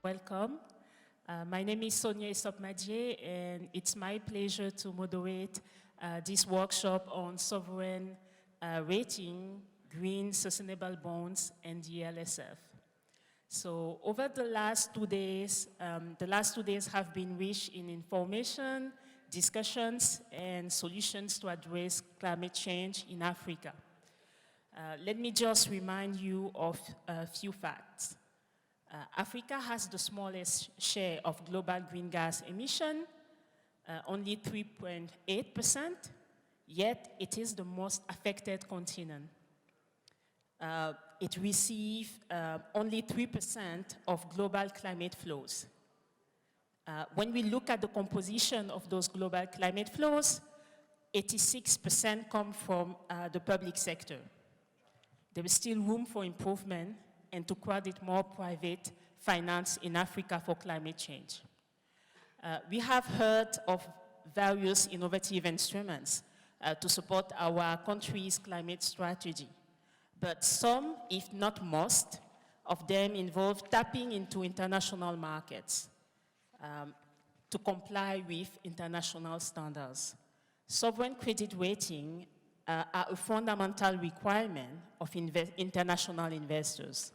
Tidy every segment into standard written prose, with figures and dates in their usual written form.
Welcome. My name is Sonia Esop-Madje, and it's my pleasure to moderate this workshop on sovereign rating, green sustainable bonds, and the LSF. So over the last 2 days, have been rich in information, discussions, and solutions to address climate change in Africa. Let me just remind you of a few facts. Africa has the smallest share of global green gas emission, only 3.8%, yet it is the most affected continent. It receives only 3% of global climate flows. When we look at the composition of those global climate flows, 86% come from the public sector. There is still room for improvement and to credit more private finance in Africa for climate change. We have heard of various innovative instruments to support our country's climate strategy, but some, if not most, of them involve tapping into international markets to comply with international standards. Sovereign credit rating are a fundamental requirement of international investors.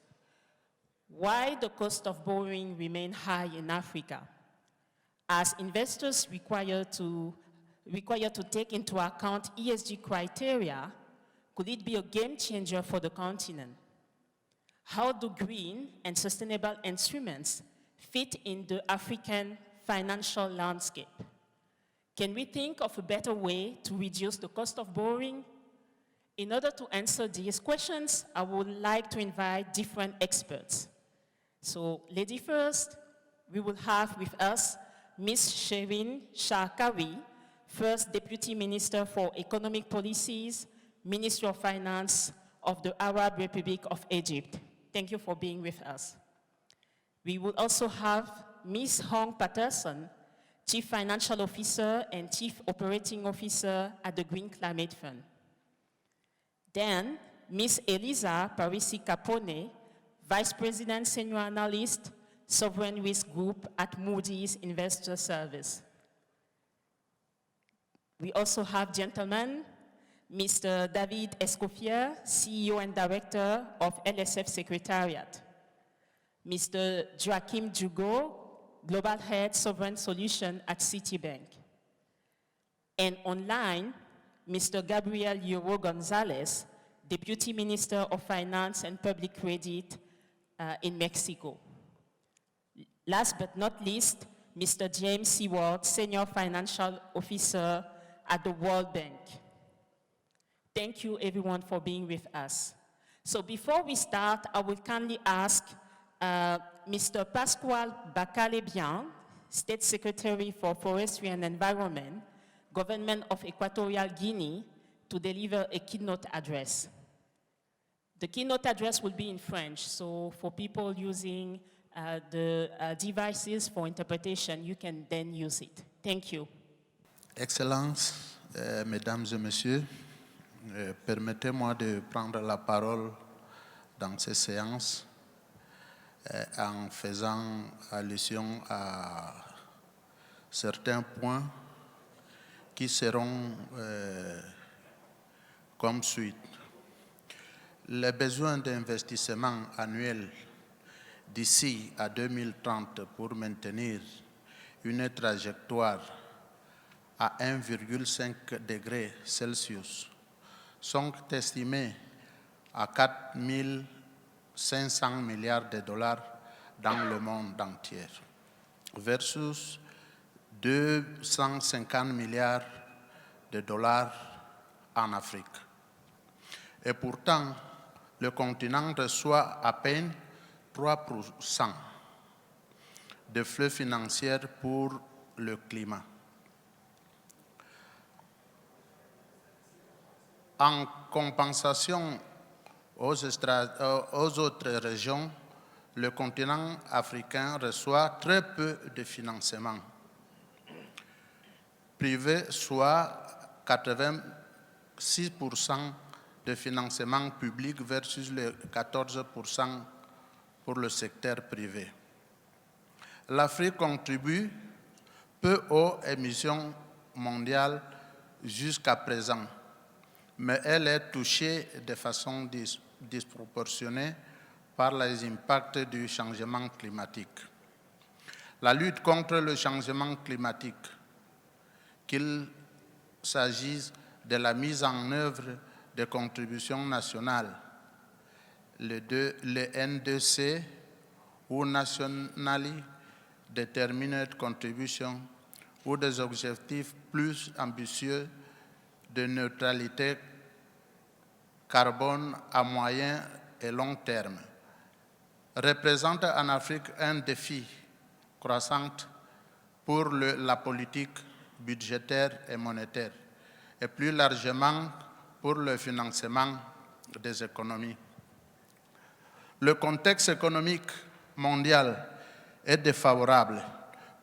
Why the cost of borrowing remain high in Africa? As investors require to take into account ESG criteria, could it be a game changer for the continent? How do green and sustainable instruments fit in the African financial landscape? Can we think of a better way to reduce the cost of borrowing? In order to answer these questions, I would like to invite different experts. So, lady first, we will have with us Ms. Sherin Sharkawi, First Deputy Minister for Economic Policies, Minister of Finance of the Arab Republic of Egypt. Thank you for being with us. We will also have Ms. Hong Patterson, Chief Financial Officer and Chief Operating Officer at the Green Climate Fund. Then, Ms. Elisa Parisi Capone, Vice President Senior Analyst, Sovereign Risk Group at Moody's Investor Service. We also have gentlemen, Mr. David Escoffier, CEO and Director of LSF Secretariat, Mr. Joachim Djugo, Global Head Sovereign Solution at Citibank, and online, Mr. Gabriel Yoro Gonzalez, Deputy Minister of Finance and Public Credit in Mexico. Last but not least, Mr. James Seward, Senior Financial Officer at the World Bank. Thank you everyone for being with us. So before we start, I will kindly ask Mr. Pascual Bacalebian, State Secretary for Forestry and Environment, Government of Equatorial Guinea, to deliver a keynote address. The keynote address will be in French, so for people using the devices for interpretation, you can then use it. Thank you. Excellences, Mesdames et Messieurs, permettez-moi de prendre la parole dans ces séances en faisant allusion à certains points qui seront comme suit. Les besoins d'investissement annuels d'ici à 2030 pour maintenir une trajectoire à 1,5 degré Celsius sont estimés à 4 500 milliards de dollars dans le monde entier, versus 250 milliards de dollars en Afrique. Et pourtant, le continent reçoit à peine 3% de flux financiers pour le climat. En compensation aux autres régions, le continent africain reçoit très peu de financement privé, soit 86% de financement public versus les 14% pour le secteur privé. l'Afrique contribue peu aux émissions mondiales jusqu'à présent, mais elle est touchée de façon disproportionnée par les impacts du changement climatique. La lutte contre le changement climatique, qu'il s'agisse de la mise en œuvre de contributions nationales, le N2C ou Nationally Determined Contribution, ou des objectifs plus ambitieux de neutralité carbone à moyen et long terme, représente en Afrique un défi croissant pour la politique budgétaire et monétaire, et plus largement pour le financement des économies. Le contexte économique mondial est défavorable.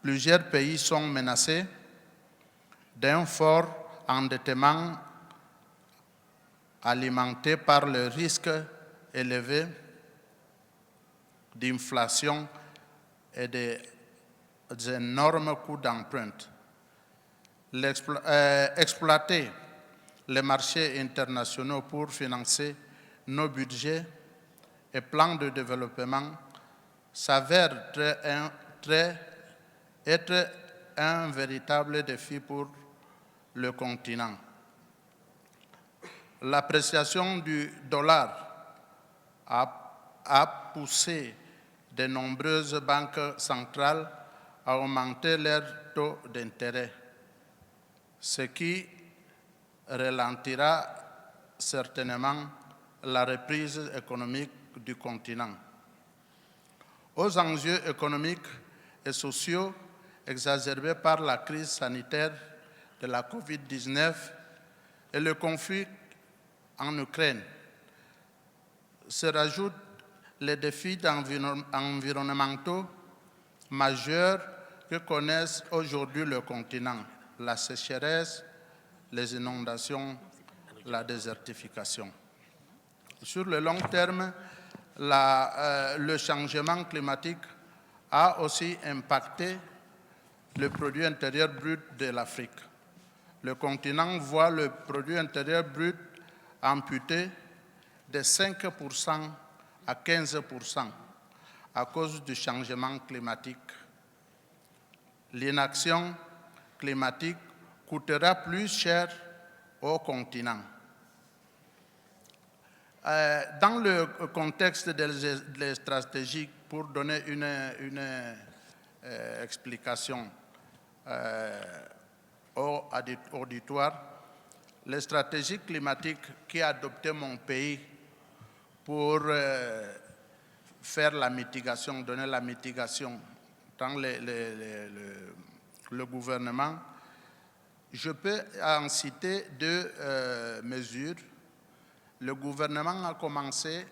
Plusieurs pays sont menacés d'un fort endettement alimenté par le risque élevé d'inflation et des énormes coûts d'emprunt. Exploiter les marchés internationaux pour financer nos budgets et plans de développement s'avère être un véritable défi pour le continent. L'appréciation du dollar a poussé de nombreuses banques centrales à augmenter leurs taux d'intérêt, ce qui ralentira certainement la reprise économique du continent. Aux enjeux économiques et sociaux exacerbés par la crise sanitaire de la COVID-19 et le conflit en Ukraine, se rajoutent les défis environnementaux majeurs que connaissent aujourd'hui le continent, la sécheresse, les inondations, la désertification. Sur le long terme, le changement climatique a aussi impacté le produit intérieur brut de l'Afrique. Le continent voit le produit intérieur brut amputé de 5% à 15% à cause du changement climatique. L'inaction climatique coûtera plus cher au continent. Dans le contexte des stratégies, pour donner une explication au auditoire, les stratégies climatiques qu'a adopté mon pays pour faire la mitigation, donner la mitigation dans le gouvernement, je peux en citer deux mesures. Le gouvernement a commencé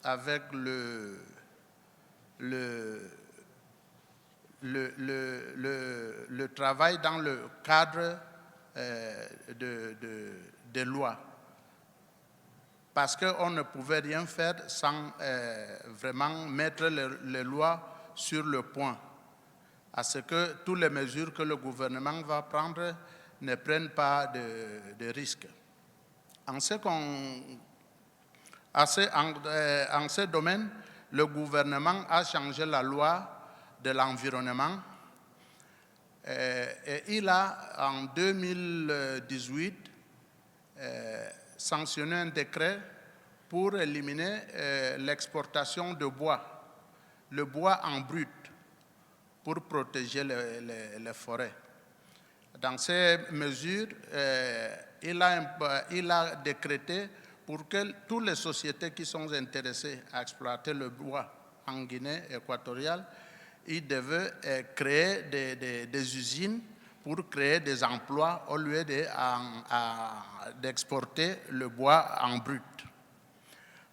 avec le travail dans le cadre de lois, parce qu'on ne pouvait rien faire sans vraiment mettre les lois sur le point, à ce que toutes les mesures que le gouvernement va prendre ne prennent pas de risques. En ce domaine, le gouvernement a changé la loi de l'environnement et il a, en 2018, sanctionné un décret pour éliminer l'exportation de bois, le bois en brut, pour protéger les forêts. Dans ces mesures, il a décrété pour que toutes les sociétés qui sont intéressées à exploiter le bois en Guinée équatoriale, ils devaient créer des usines pour créer des emplois au lieu d'exporter le bois en brut.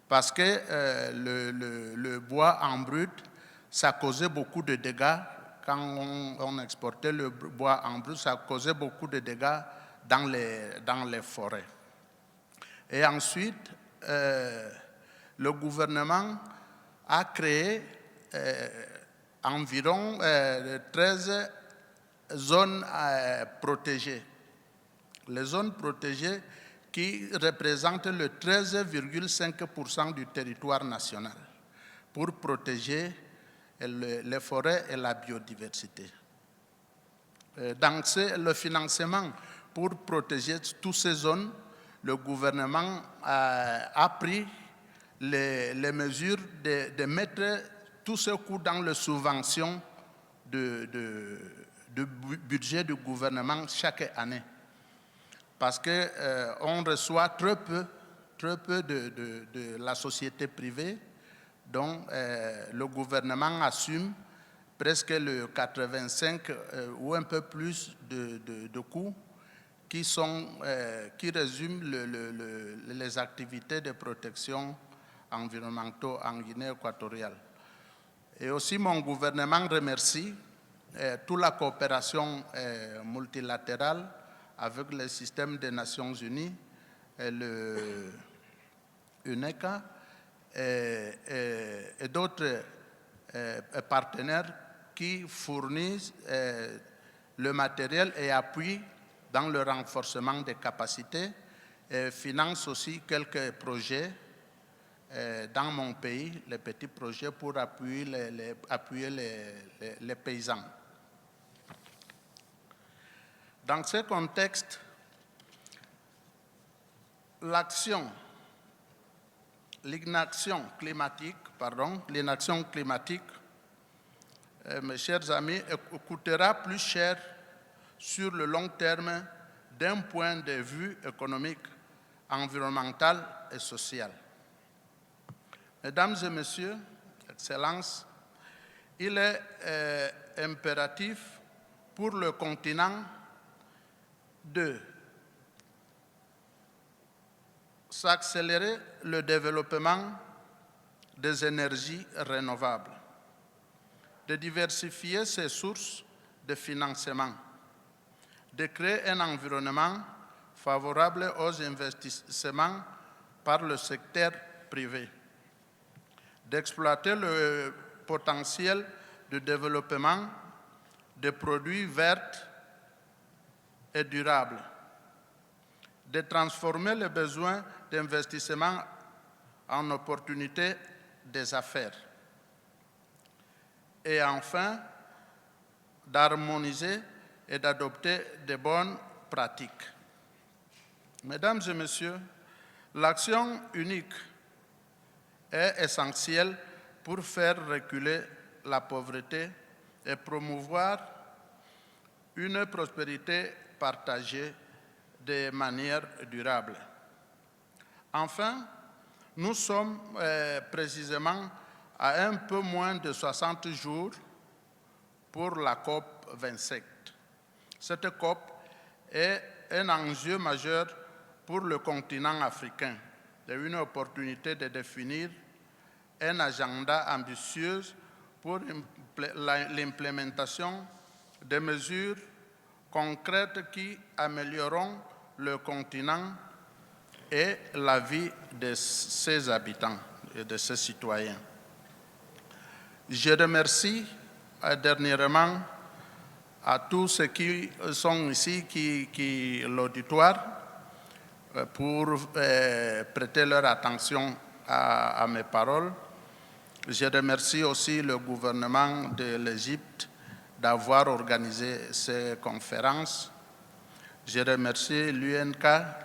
Parce que le bois en brut, ça causait beaucoup de dégâts. Quand on exportait le bois en brut, ça causait beaucoup de dégâts dans les forêts. Et ensuite, le gouvernement a créé environ 13 zones protégées. Les zones protégées qui représentent le 13,5% du territoire national pour protéger les forêts et la biodiversité. Dans le financement pour protéger toutes ces zones, le gouvernement a pris les mesures de mettre tous ces coûts dans les subventions du budget du gouvernement chaque année. Parce qu'on reçoit très peu de la société privée, dont le gouvernement assume presque le 85 ou un peu plus de coûts qui résument les activités de protection environnementale en Guinée équatoriale. Et aussi, mon gouvernement remercie toute la coopération multilatérale avec le système des Nations Unies et le UNECA et d'autres partenaires qui fournissent le matériel et appuient dans le renforcement des capacités et financent aussi quelques projets dans mon pays, les petits projets pour appuyer les paysans. Dans ce contexte, l'inaction climatique, mes chers amis, coûtera plus cher sur le long terme d'un point de vue économique, environnemental et social. Mesdames et Messieurs, Excellences, il est impératif pour le continent de s'accélérer le développement des énergies renouvelables, de diversifier ses sources de financement, de créer un environnement favorable aux investissements par le secteur privé, d'exploiter le potentiel de développement de produits verts et durables, de transformer les besoins d'investissement en opportunités des affaires et enfin d'harmoniser et d'adopter de bonnes pratiques. Mesdames et Messieurs, l'action unique est essentielle pour faire reculer la pauvreté et promouvoir une prospérité partagée de manière durable. Enfin, nous sommes précisément à un peu moins de 60 jours pour la COP 27. Cette COP est un enjeu majeur pour le continent africain et une opportunité de définir un agenda ambitieux pour l'implémentation de mesures concrètes qui amélioreront le continent et la vie de ses habitants et de ses citoyens. Je remercie dernièrement à tous ceux qui sont ici, l'auditoire, pour prêter leur attention à mes paroles. Je remercie aussi le gouvernement de l'Égypte d'avoir organisé ces conférences. Je remercie l'UNCA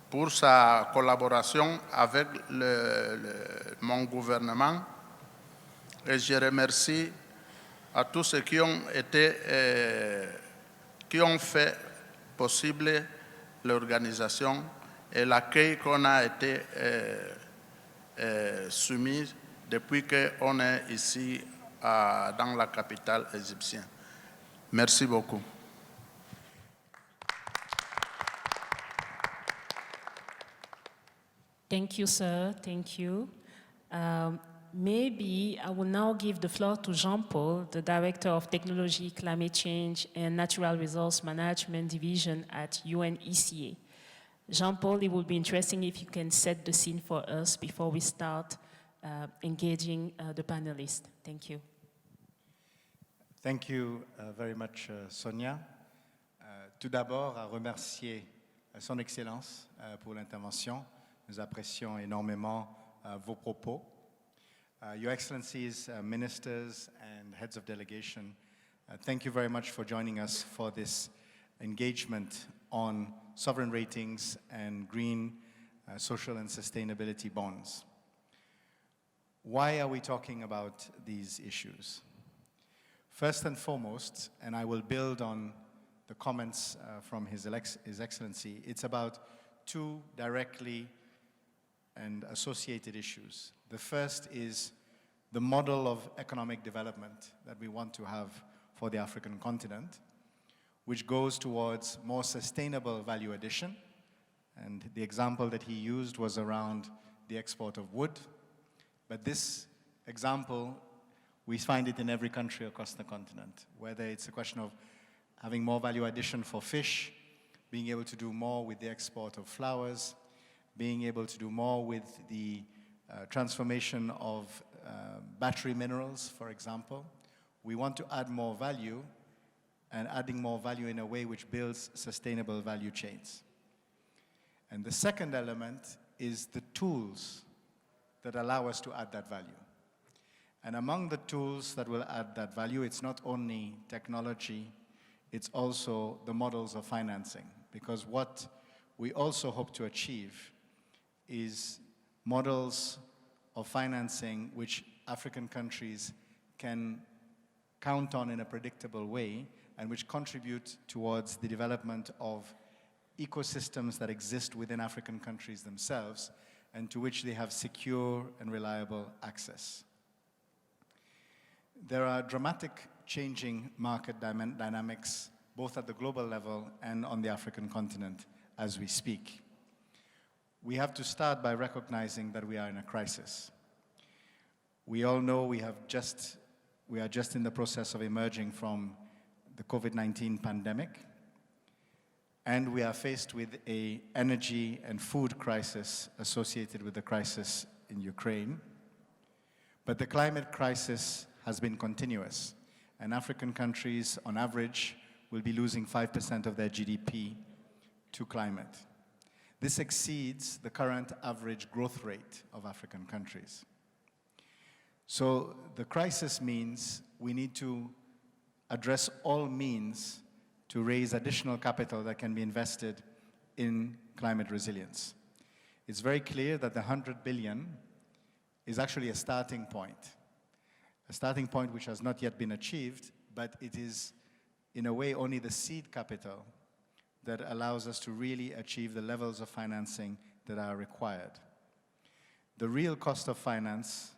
pour sa collaboration avec mon gouvernement. Et je remercie à tous ceux qui ont fait possible l'organisation et l'accueil qu'on a été soumis depuis qu'on est ici dans la capitale égyptienne. Merci beaucoup. Thank you, sir. Thank you. Maybe I will now give the floor to Jean-Paul, the Director of Technology, Climate Change, and Natural Resource Management Division at UNECA. Jean-Paul, it would be interesting if you can set the scene for us before we start engaging the panelists. Thank you. Thank you very much, Sonia. Tout d'abord, à remercier Son Excellence pour l'intervention. Nous apprécions énormément vos propos. Your Excellencies, ministers and heads of delegation, thank you very much for joining us for this engagement on sovereign ratings and green social and sustainability bonds. Why are we talking about these issues? First and foremost, and I will build on the comments from His Excellency, it's about two directly and associated issues. The first is the model of economic development that we want to have for the African continent, which goes towards more sustainable value addition. And the example that he used was around the export of wood. But this example, we find it in every country across the continent, whether it's a question of having more value addition for fish, being able to do more with the export of flowers, being able to do more with the transformation of battery minerals, for example. We want to add more value, and adding more value in a way which builds sustainable value chains. And the second element is the tools that allow us to add that value. And among the tools that will add that value, it's not only technology, it's also the models of financing. Because what we also hope to achieve is models of financing which African countries can count on in a predictable way and which contribute towards the development of ecosystems that exist within African countries themselves and to which they have secure and reliable access. There are dramatic changing market dynamics both at the global level and on the African continent as we speak. We have to start by recognizing that we are in a crisis. We all know we are just in the process of emerging from the COVID-19 pandemic, and we are faced with an energy and food crisis associated with the crisis in Ukraine. But the climate crisis has been continuous, and African countries, on average, will be losing 5% of their GDP to climate. This exceeds the current average growth rate of African countries. So the crisis means we need to address all means to raise additional capital that can be invested in climate resilience. It's very clear that the 100 billion is actually a starting point which has not yet been achieved, but it is, in a way, only the seed capital that allows us to really achieve the levels of financing that are required. The real cost of finance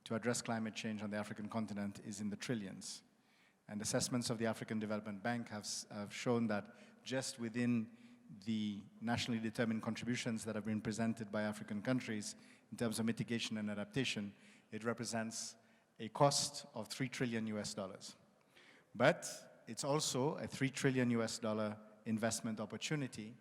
to address climate change on the African continent is in the trillions. And assessments of the African Development Bank have shown that just within the nationally determined contributions that have been presented by African countries in terms of mitigation and adaptation, it represents a cost of $3 trillion US. But it's also a $3 trillion US investment opportunity,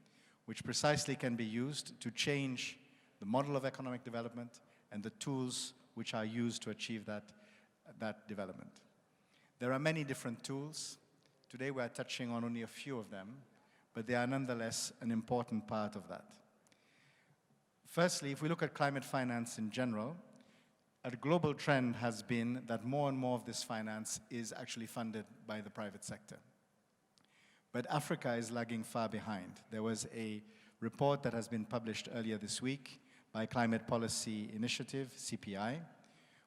which precisely can be used to change the model of economic development and the tools which are used to achieve that development. There are many different tools. Today we are touching on only a few of them, but they are nonetheless an important part of that. Firstly, if we look at climate finance in general, a global trend has been that more and more of this finance is actually funded by the private sector. But Africa is lagging far behind. There was a report that has been published earlier this week by Climate Policy Initiative, CPI,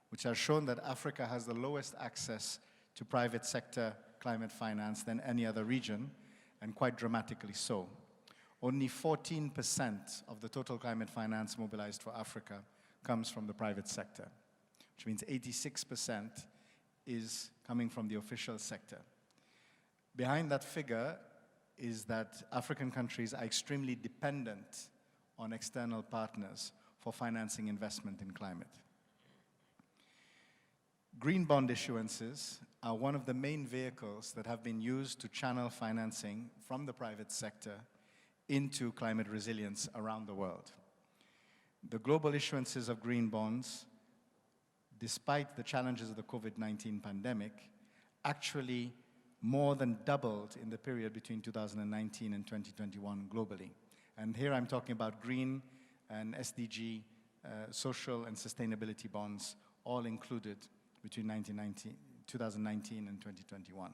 which has shown that Africa has the lowest access to private sector climate finance than any other region, and quite dramatically so. Only 14% of the total climate finance mobilized for Africa comes from the private sector, which means 86% is coming from the official sector. Behind that figure is that African countries are extremely dependent on external partners for financing investment in climate. Green bond issuances are one of the main vehicles that have been used to channel financing from the private sector into climate resilience around the world. The global issuances of green bonds despite the challenges of the COVID-19 pandemic, actually more than doubled in the period between 2019 and 2021 globally. And here I'm talking about green and SDG, social and sustainability bonds, all included between 2019 and 2021.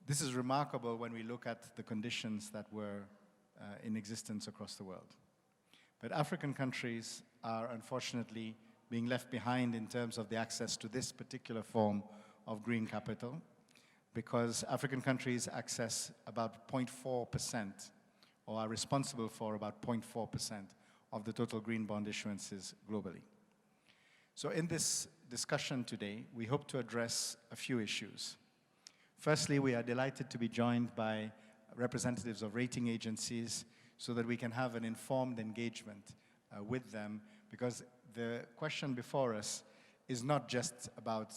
This is remarkable when we look at the conditions that were in existence across the world. But African countries are unfortunately being left behind in terms of the access to this particular form of green capital, because African countries access about 0.4% or are responsible for about 0.4% of the total green bond issuances globally. So in this discussion today, we hope to address a few issues. Firstly, we are delighted to be joined by representatives of rating agencies so that we can have an informed engagement with them, because the question before us is not just about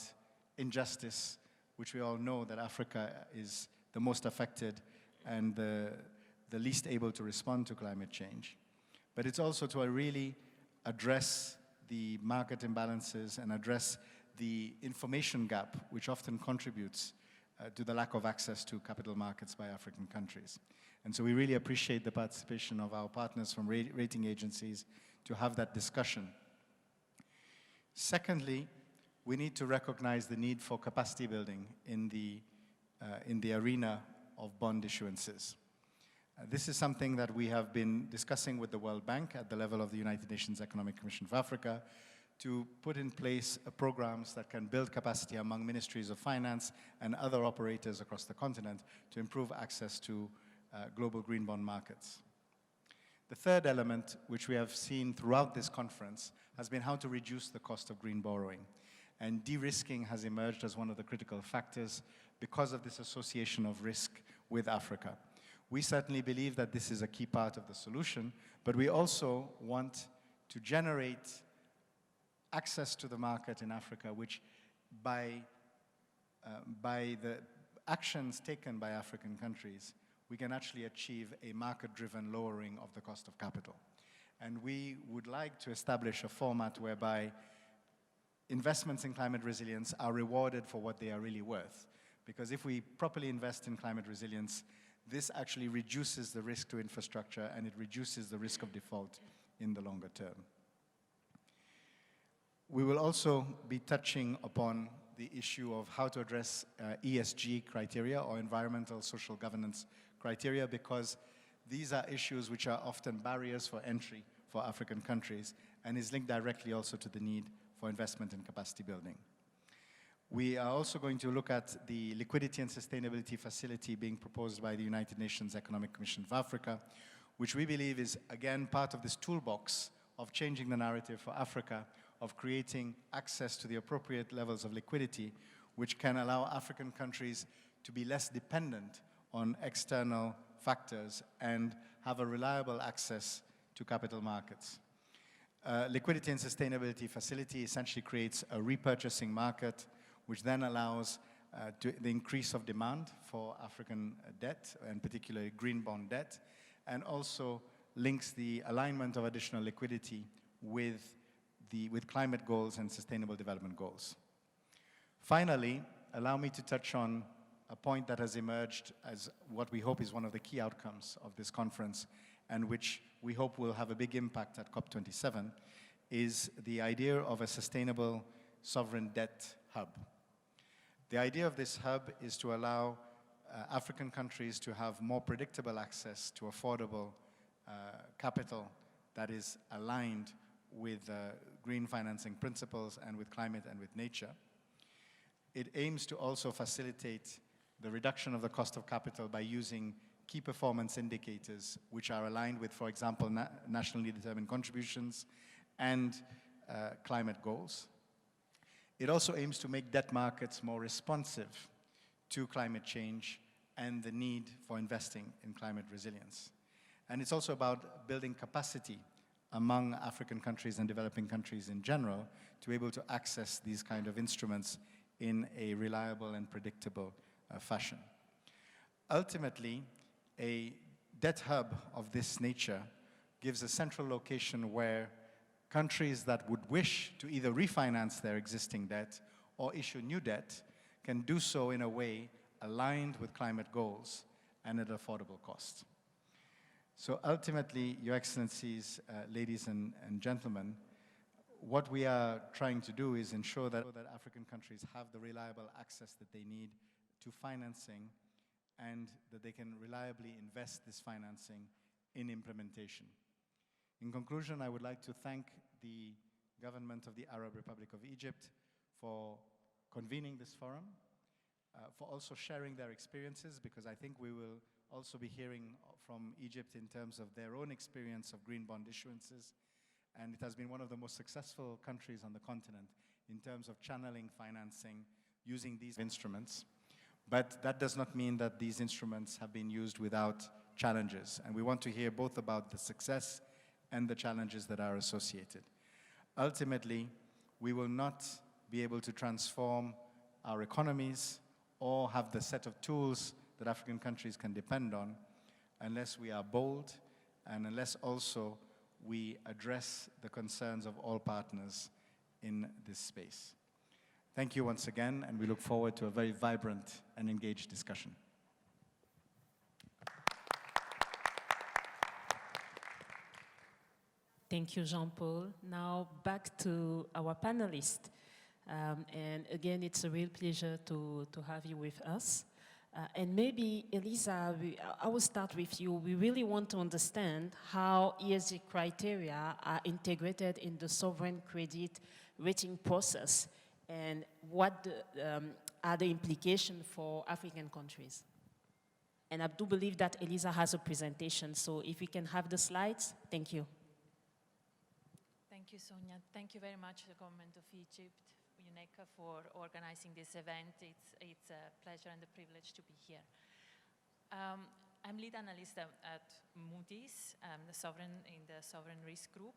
injustice, which we all know that Africa is the most affected and the least able to respond to climate change. But it's also to really address the market imbalances and address the information gap, which often contributes to the lack of access to capital markets by African countries. And so we really appreciate the participation of our partners from rating agencies to have that discussion. Secondly, we need to recognize the need for capacity building in the arena of bond issuances. This is something that we have been discussing with the World Bank at the level of the United Nations Economic Commission for Africa to put in place programs that can build capacity among ministries of finance and other operators across the continent to improve access to global green bond markets. The third element, which we have seen throughout this conference, has been how to reduce the cost of green borrowing. And de-risking has emerged as one of the critical factors because of this association of risk with Africa. We certainly believe that this is a key part of the solution, but we also want to generate access to the market in Africa, which by the actions taken by African countries, we can actually achieve a market-driven lowering of the cost of capital. And we would like to establish a format whereby investments in climate resilience are rewarded for what they are really worth. Because if we properly invest in climate resilience, this actually reduces the risk to infrastructure and it reduces the risk of default in the longer term. We will also be touching upon the issue of how to address ESG criteria or environmental social governance criteria, because these are issues which are often barriers for entry for African countries and is linked directly also to the need for investment in capacity building. We are also going to look at the liquidity and sustainability facility being proposed by the United Nations Economic Commission for Africa, which we believe is, again, part of this toolbox of changing the narrative for Africa, of creating access to the appropriate levels of liquidity, which can allow African countries to be less dependent on external factors and have a reliable access to capital markets. Liquidity and sustainability facility essentially creates a repurchasing market, which then allows the increase of demand for African debt, and particularly green bond debt, and also links the alignment of additional liquidity with climate goals and sustainable development goals. Finally, allow me to touch on a point that has emerged as what we hope is one of the key outcomes of this conference, and which we hope will have a big impact at COP27, is the idea of a sustainable sovereign debt hub. The idea of this hub is to allow African countries to have more predictable access to affordable capital that is aligned with green financing principles and with climate and with nature. It aims to also facilitate the reduction of the cost of capital by using key performance indicators which are aligned with, for example, nationally determined contributions and climate goals. It also aims to make debt markets more responsive to climate change and the need for investing in climate resilience. And it's also about building capacity among African countries and developing countries in general to be able to access these kind of instruments in a reliable and predictable fashion. Ultimately, a debt hub of this nature gives a central location where countries that would wish to either refinance their existing debt or issue new debt can do so in a way aligned with climate goals and at affordable cost. So ultimately, Your Excellencies, ladies and gentlemen, what we are trying to do is ensure that African countries have the reliable access that they need to financing and that they can reliably invest this financing in implementation. In conclusion, I would like to thank the government of the Arab Republic of Egypt for convening this forum, for also sharing their experiences, because I think we will also be hearing from Egypt in terms of their own experience of green bond issuances. And it has been one of the most successful countries on the continent in terms of channeling financing using these instruments. But that does not mean that these instruments have been used without challenges. And we want to hear both about the success and the challenges that are associated. Ultimately, we will not be able to transform our economies or have the set of tools that African countries can depend on unless we are bold and unless also we address the concerns of all partners in this space. Thank you once again, and we look forward to a very vibrant and engaged discussion. Thank you, Jean-Paul. Now back to our panelists. And again, it's a real pleasure to have you with us. And maybe, Elisa, I will start with you. We really want to understand how ESG criteria are integrated in the sovereign credit rating process and what are the implications for African countries. And I do believe that Elisa has a presentation, so if we can have the slides, thank you. Thank you, Sonia. Thank you very much, the government of Egypt, UNECA, for organizing this event. It's a pleasure and a privilege to be here. I'm lead analyst at Moody's, in the sovereign risk group.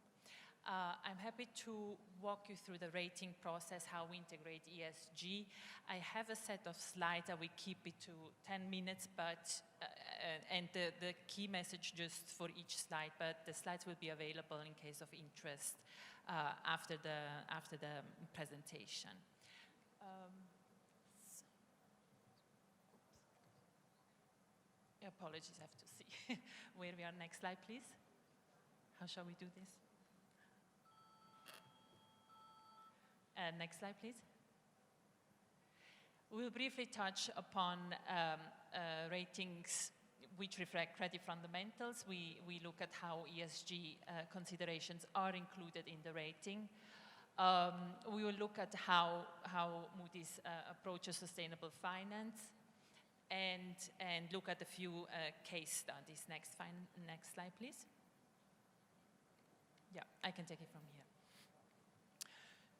I'm happy to walk you through the rating process, how we integrate ESG. I have a set of slides. I will keep it to 10 minutes, but and the key message just for each slide, but the slides will be available in case of interest after the presentation. Apologies, I have to see where we are. Next slide, please. How shall we do this? Next slide, please. We'll briefly touch upon ratings which reflect credit fundamentals. We look at how ESG considerations are included in the rating. We will look at how Moody's approaches sustainable finance and look at a few case studies. Next slide, please. Yeah, I can take it from here.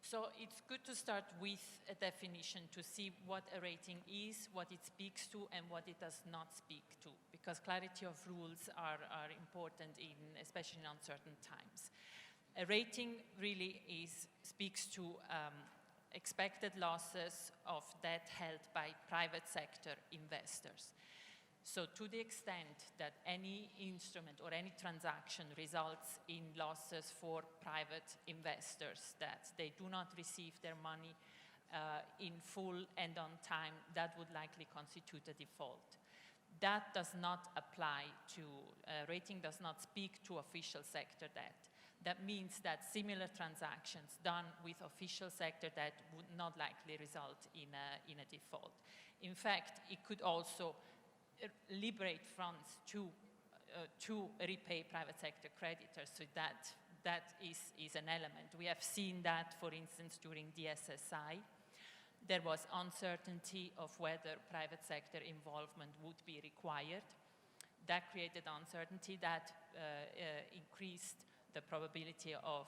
So it's good to start with a definition to see what a rating is, what it speaks to, and what it does not speak to, because clarity of rules are important, especially in uncertain times. A rating really speaks to expected losses of debt held by private sector investors. So to the extent that any instrument or any transaction results in losses for private investors, that they do not receive their money in full and on time, that would likely constitute a default. That does not apply to, rating does not speak to official sector debt. That means that similar transactions done with official sector debt would not likely result in a default. In fact, it could also liberate funds to repay private sector creditors, so that is an element. We have seen that, for instance, during the SSI. There was uncertainty of whether private sector involvement would be required. That created uncertainty that increased the probability of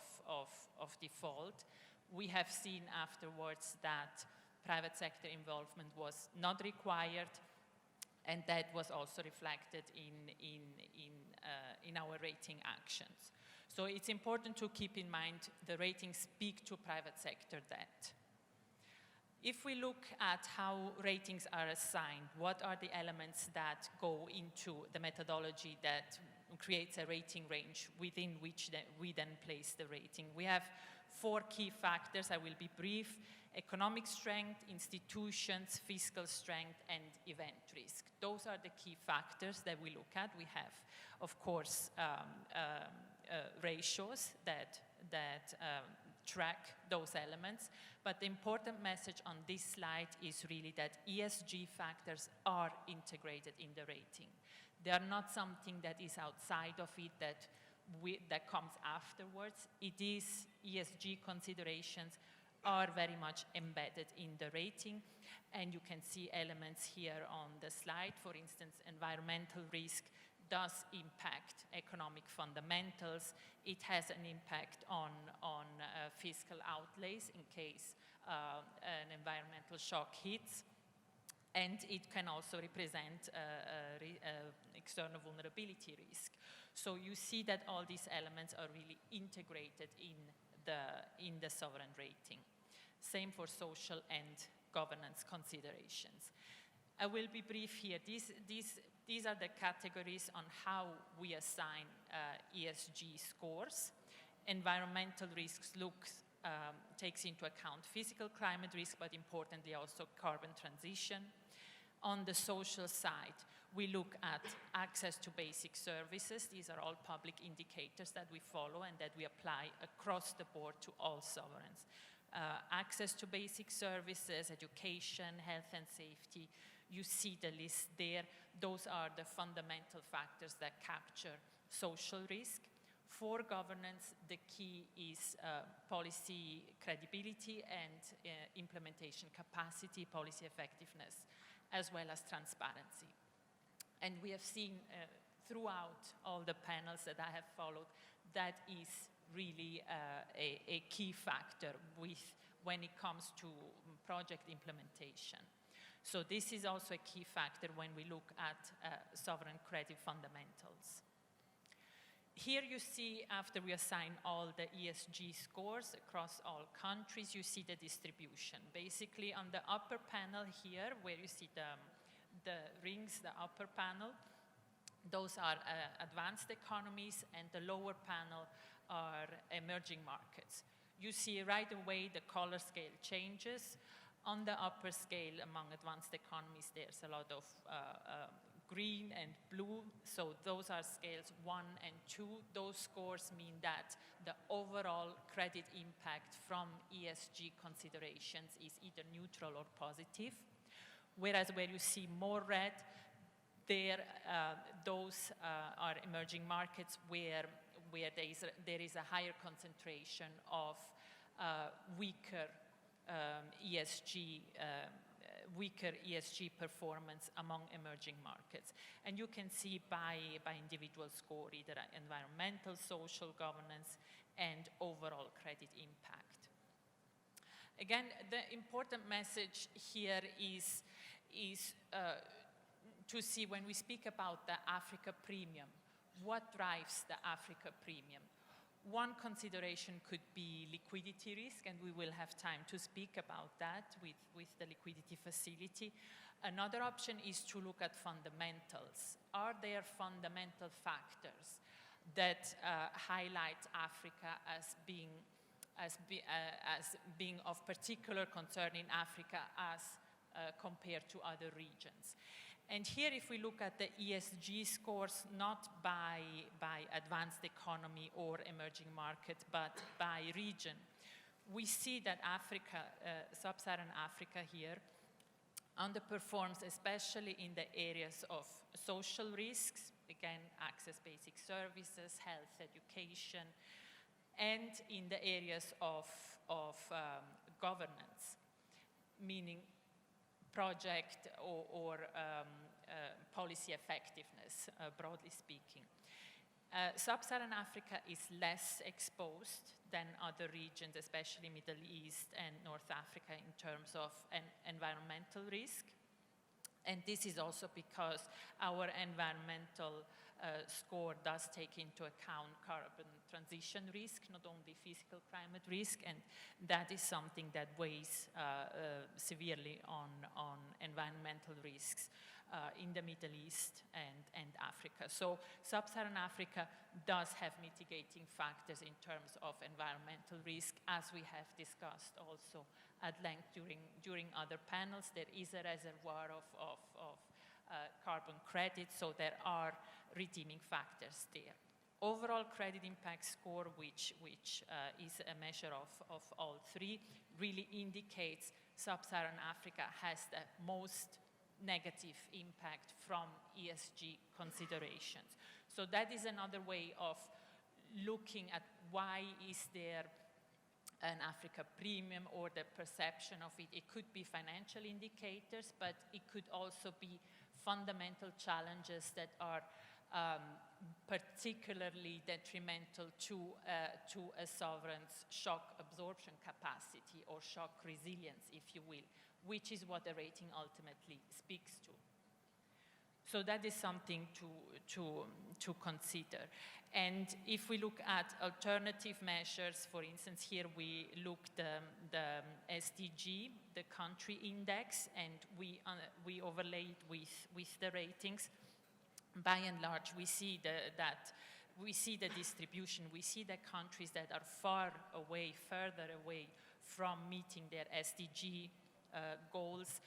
default. We have seen afterwards that private sector involvement was not required, and that was also reflected in our rating actions. So it's important to keep in mind the ratings speak to private sector debt. If we look at how ratings are assigned, what are the elements that go into the methodology that creates a rating range within which we then place the rating. We have 4 key factors. I will be brief: economic strength, institutions, fiscal strength, and event risk. Those are the key factors that we look at. We have, of course, ratios that track those elements, but the important message on this slide is really that ESG factors are integrated in the rating. They are not something that is outside of it that comes afterwards. It is ESG considerations are very much embedded in the rating, and you can see elements here on the slide. For instance, environmental risk does impact economic fundamentals. It has an impact on fiscal outlays in case an environmental shock hits. And it can also represent external vulnerability risk. So you see that all these elements are really integrated in the sovereign rating. Same for social and governance considerations. I will be brief here. These are the categories on how we assign ESG scores. Environmental risks takes into account physical climate risk, but importantly also carbon transition. On the social side, we look at access to basic services. These are all public indicators that we follow and that we apply across the board to all sovereigns. Access to basic services, education, health and safety. You see the list there. Those are the fundamental factors that capture social risk. For governance, the key is policy credibility and implementation capacity, policy effectiveness, as well as transparency. And we have seen throughout all the panels that I have followed, that is really a key factor when it comes to project implementation. So this is also a key factor when we look at sovereign credit fundamentals. Here you see, after we assign all the ESG scores across all countries, you see the distribution. Basically, on the upper panel here, where you see the rings, the upper panel, those are advanced economies, and the lower panel are emerging markets. You see right away the color scale changes. On the upper scale, among advanced economies, there's a lot of green and blue, so those are scales 1 and 2. Those scores mean that the overall credit impact from ESG considerations is either neutral or positive. Whereas where you see more red, those are emerging markets where there is a higher concentration of weaker ESG performance among emerging markets. And you can see by individual score either environmental, social, governance, and overall credit impact. Again, the important message here is to see, when we speak about the Africa premium, what drives the Africa premium? One consideration could be liquidity risk, and we will have time to speak about that with the liquidity facility. Another option is to look at fundamentals. Are there fundamental factors that highlight Africa as being of particular concern in Africa as compared to other regions? And here, if we look at the ESG scores, not by advanced economy or emerging market, but by region, we see that Africa, sub-Saharan Africa here, underperforms, especially in the areas of social risks, again, access basic services, health, education, and in the areas of governance, meaning project or policy effectiveness, broadly speaking. Sub-Saharan Africa is less exposed than other regions, especially Middle East and North Africa, in terms of environmental risk. And this is also because our environmental score does take into account carbon transition risk, not only physical climate risk, and that is something that weighs severely on environmental risks in the Middle East and Africa. So Sub-Saharan Africa does have mitigating factors in terms of environmental risk, as we have discussed also at length during other panels. There is a reservoir of carbon credits, so there are redeeming factors there. Overall credit impact score, which is a measure of all three, really indicates Sub-Saharan Africa has the most negative impact from ESG considerations. So that is another way of looking at why is there an Africa premium or the perception of it. It could be financial indicators, but it could also be fundamental challenges that are particularly detrimental to a sovereign's shock absorption capacity or shock resilience, if you will, which is what the rating ultimately speaks to. So that is something to consider. And if we look at alternative measures, for instance, here we looked the SDG, the country index, and we overlaid with the ratings. By and large, we see the distribution. We see the countries that are further away from meeting their SDG goals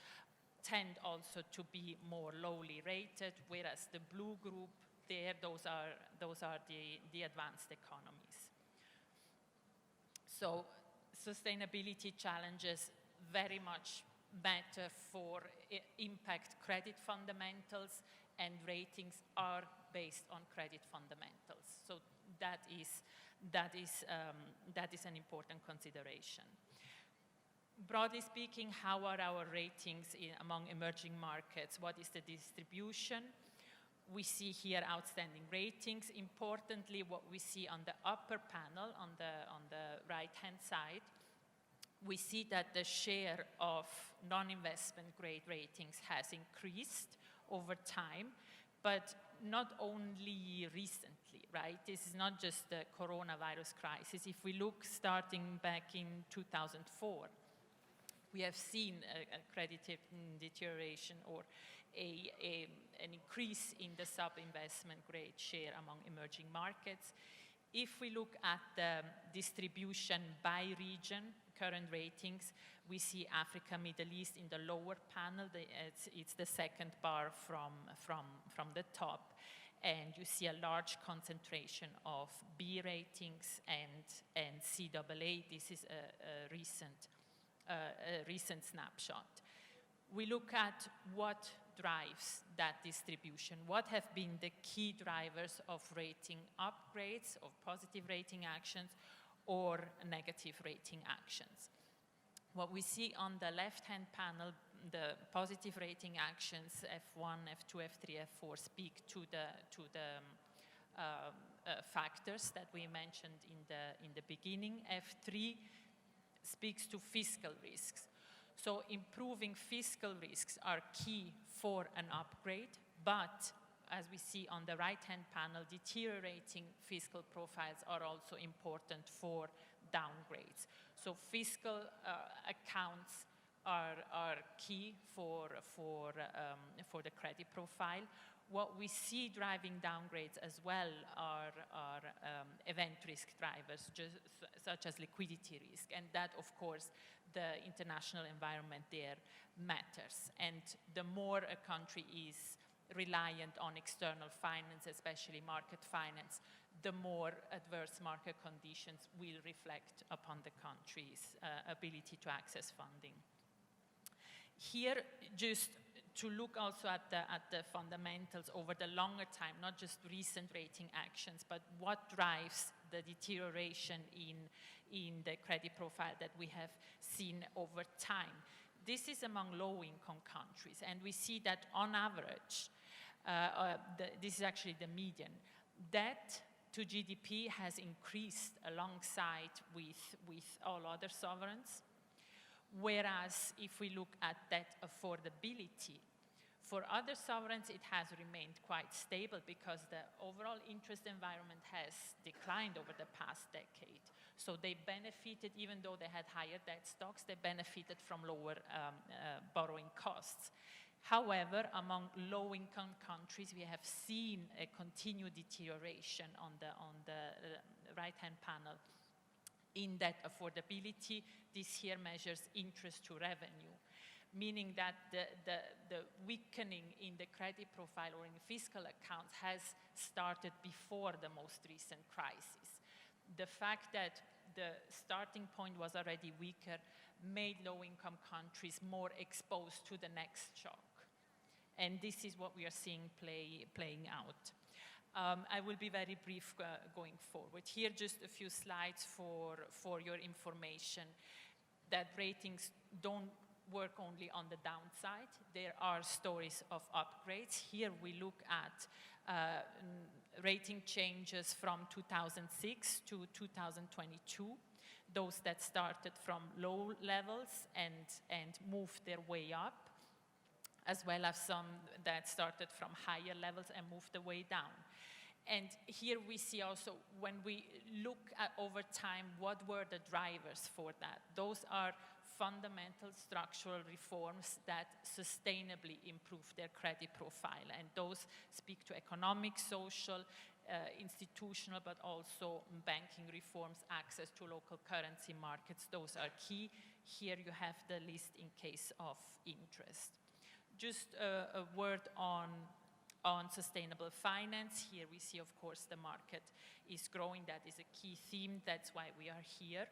tend also to be more lowly rated, whereas the blue group there, those are the advanced economies. So sustainability challenges very much matter for impact credit fundamentals, and ratings are based on credit fundamentals. So that is an important consideration. Broadly speaking, how are our ratings among emerging markets? What is the distribution? We see here outstanding ratings. Importantly, what we see on the upper panel, on the right-hand side, we see that the share of non-investment grade ratings has increased over time, but not only recently, right? This is not just the coronavirus crisis. If we look starting back in 2004, we have seen a credit deterioration or an increase in the sub-investment grade share among emerging markets. If we look at the distribution by region, current ratings, we see Africa, Middle East in the lower panel. It's the second bar from the top. And you see a large concentration of B ratings and CAA. This is a recent snapshot. We look at what drives that distribution. What have been the key drivers of rating upgrades, of positive rating actions, or negative rating actions? What we see on the left-hand panel, the positive rating actions, F1, F2, F3, F4, speak to the factors that we mentioned in the beginning. F3 speaks to fiscal risks. So improving fiscal risks are key for an upgrade, but as we see on the right-hand panel, deteriorating fiscal profiles are also important for downgrades. So fiscal accounts are key for the credit profile. What we see driving downgrades as well are event risk drivers, such as liquidity risk, and that, of course, the international environment there matters. And the more a country is reliant on external finance, especially market finance, the more adverse market conditions will reflect upon the country's ability to access funding. Here, just to look also at the fundamentals over the longer time, not just recent rating actions, but what drives the deterioration in the credit profile that we have seen over time. This is among low-income countries, and we see that on average, this is actually the median, debt to GDP has increased alongside with all other sovereigns, whereas if we look at debt affordability, For other sovereigns, it has remained quite stable because the overall interest environment has declined over the past decade. So they benefited, even though they had higher debt stocks, they benefited from lower borrowing costs. However, among low-income countries, we have seen a continued deterioration on the right-hand panel in that affordability. This here measures interest to revenue, meaning that the weakening in the credit profile or in fiscal accounts has started before the most recent crisis. The fact that the starting point was already weaker made low-income countries more exposed to the next shock. And this is what we are seeing playing out. I will be very brief going forward. Here, just a few slides for your information, that ratings don't work only on the downside. There are stories of upgrades. Here we look at rating changes from 2006 to 2022, those that started from low levels and moved their way up, as well as some that started from higher levels and moved their way down. And here we see also, when we look at over time, what were the drivers for that? Those are fundamental structural reforms that sustainably improve their credit profile. And those speak to economic, social, institutional, but also banking reforms, access to local currency markets. Those are key. Here you have the list in case of interest. Just a word on sustainable finance. Here we see, of course, the market is growing. That is a key theme. That's why we are here.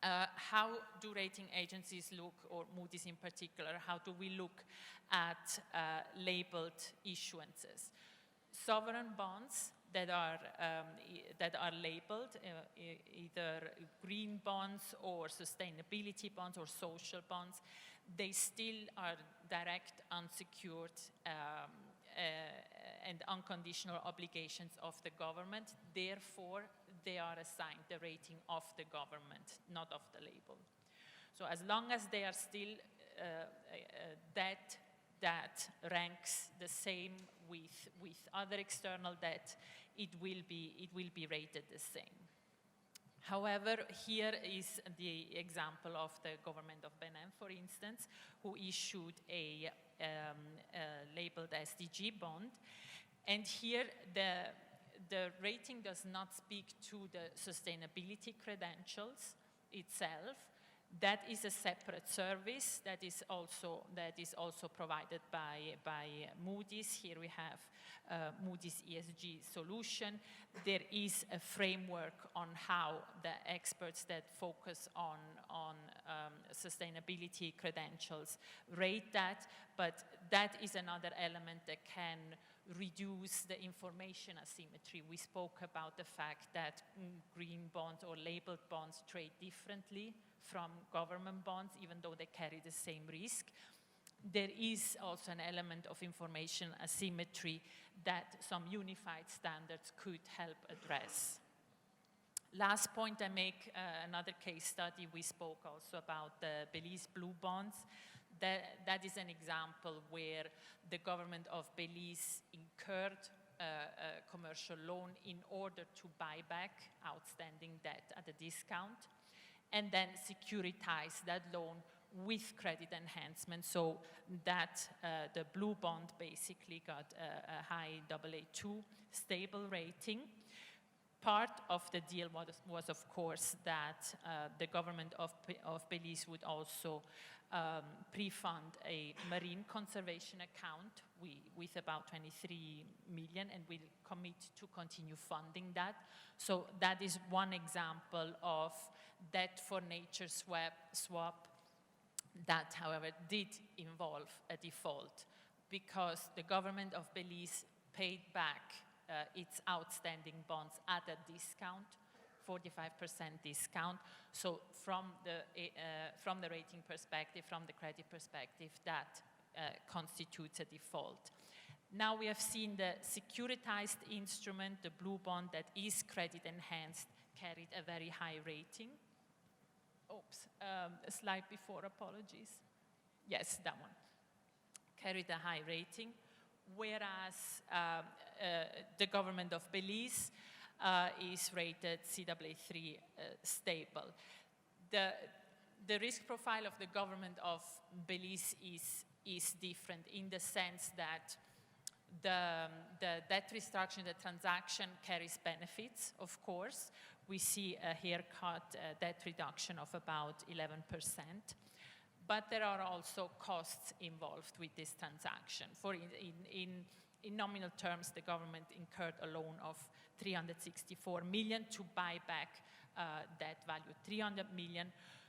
How do rating agencies look, or Moody's in particular, how do we look at labeled issuances? Sovereign bonds that are labeled either green bonds or sustainability bonds or social bonds, they still are direct, unsecured, and unconditional obligations of the government. Therefore, they are assigned the rating of the government, not of the label. So as long as they are still debt that ranks the same with other external debt, it will be rated the same. However, here is the example of the government of Benin, for instance, who issued a labeled SDG bond. And here the rating does not speak to the sustainability credentials itself. That is a separate service that is also provided by Moody's. Here we have Moody's ESG solution. There is a framework on how the experts that focus on sustainability credentials rate that, but that is another element that can reduce the information asymmetry. We spoke about the fact that green bonds or labeled bonds trade differently from government bonds, even though they carry the same risk. There is also an element of information asymmetry that some unified standards could help address. Last point I make, another case study, we spoke also about the Belize blue bonds. That is an example where the government of Belize incurred a commercial loan in order to buy back outstanding debt at a discount, and then securitize that loan with credit enhancement, so that the blue bond basically got a high AA2 stable rating. Part of the deal was of course, that the government of Belize would also pre-fund a marine conservation account with about 23 million, and will commit to continue funding that. So that is one example of debt for nature swap that, however, did involve a default, because the government of Belize paid back its outstanding bonds at a discount, 45% discount. So from the rating perspective, from the credit perspective, that constitutes a default. Now we have seen the securitized instrument, the blue bond that is credit enhanced, carried a very high rating. Oops, a slide before, apologies. Yes, that one. carried a high rating, whereas the government of Belize is rated CAA3 stable. The risk profile of the government of Belize is different in the sense that the debt restructuring, the transaction carries benefits, of course. We see a haircut debt reduction of about 11%. But there are also costs involved with this transaction. In nominal terms, the government incurred a loan of 364 million to buy back that value, 300 million.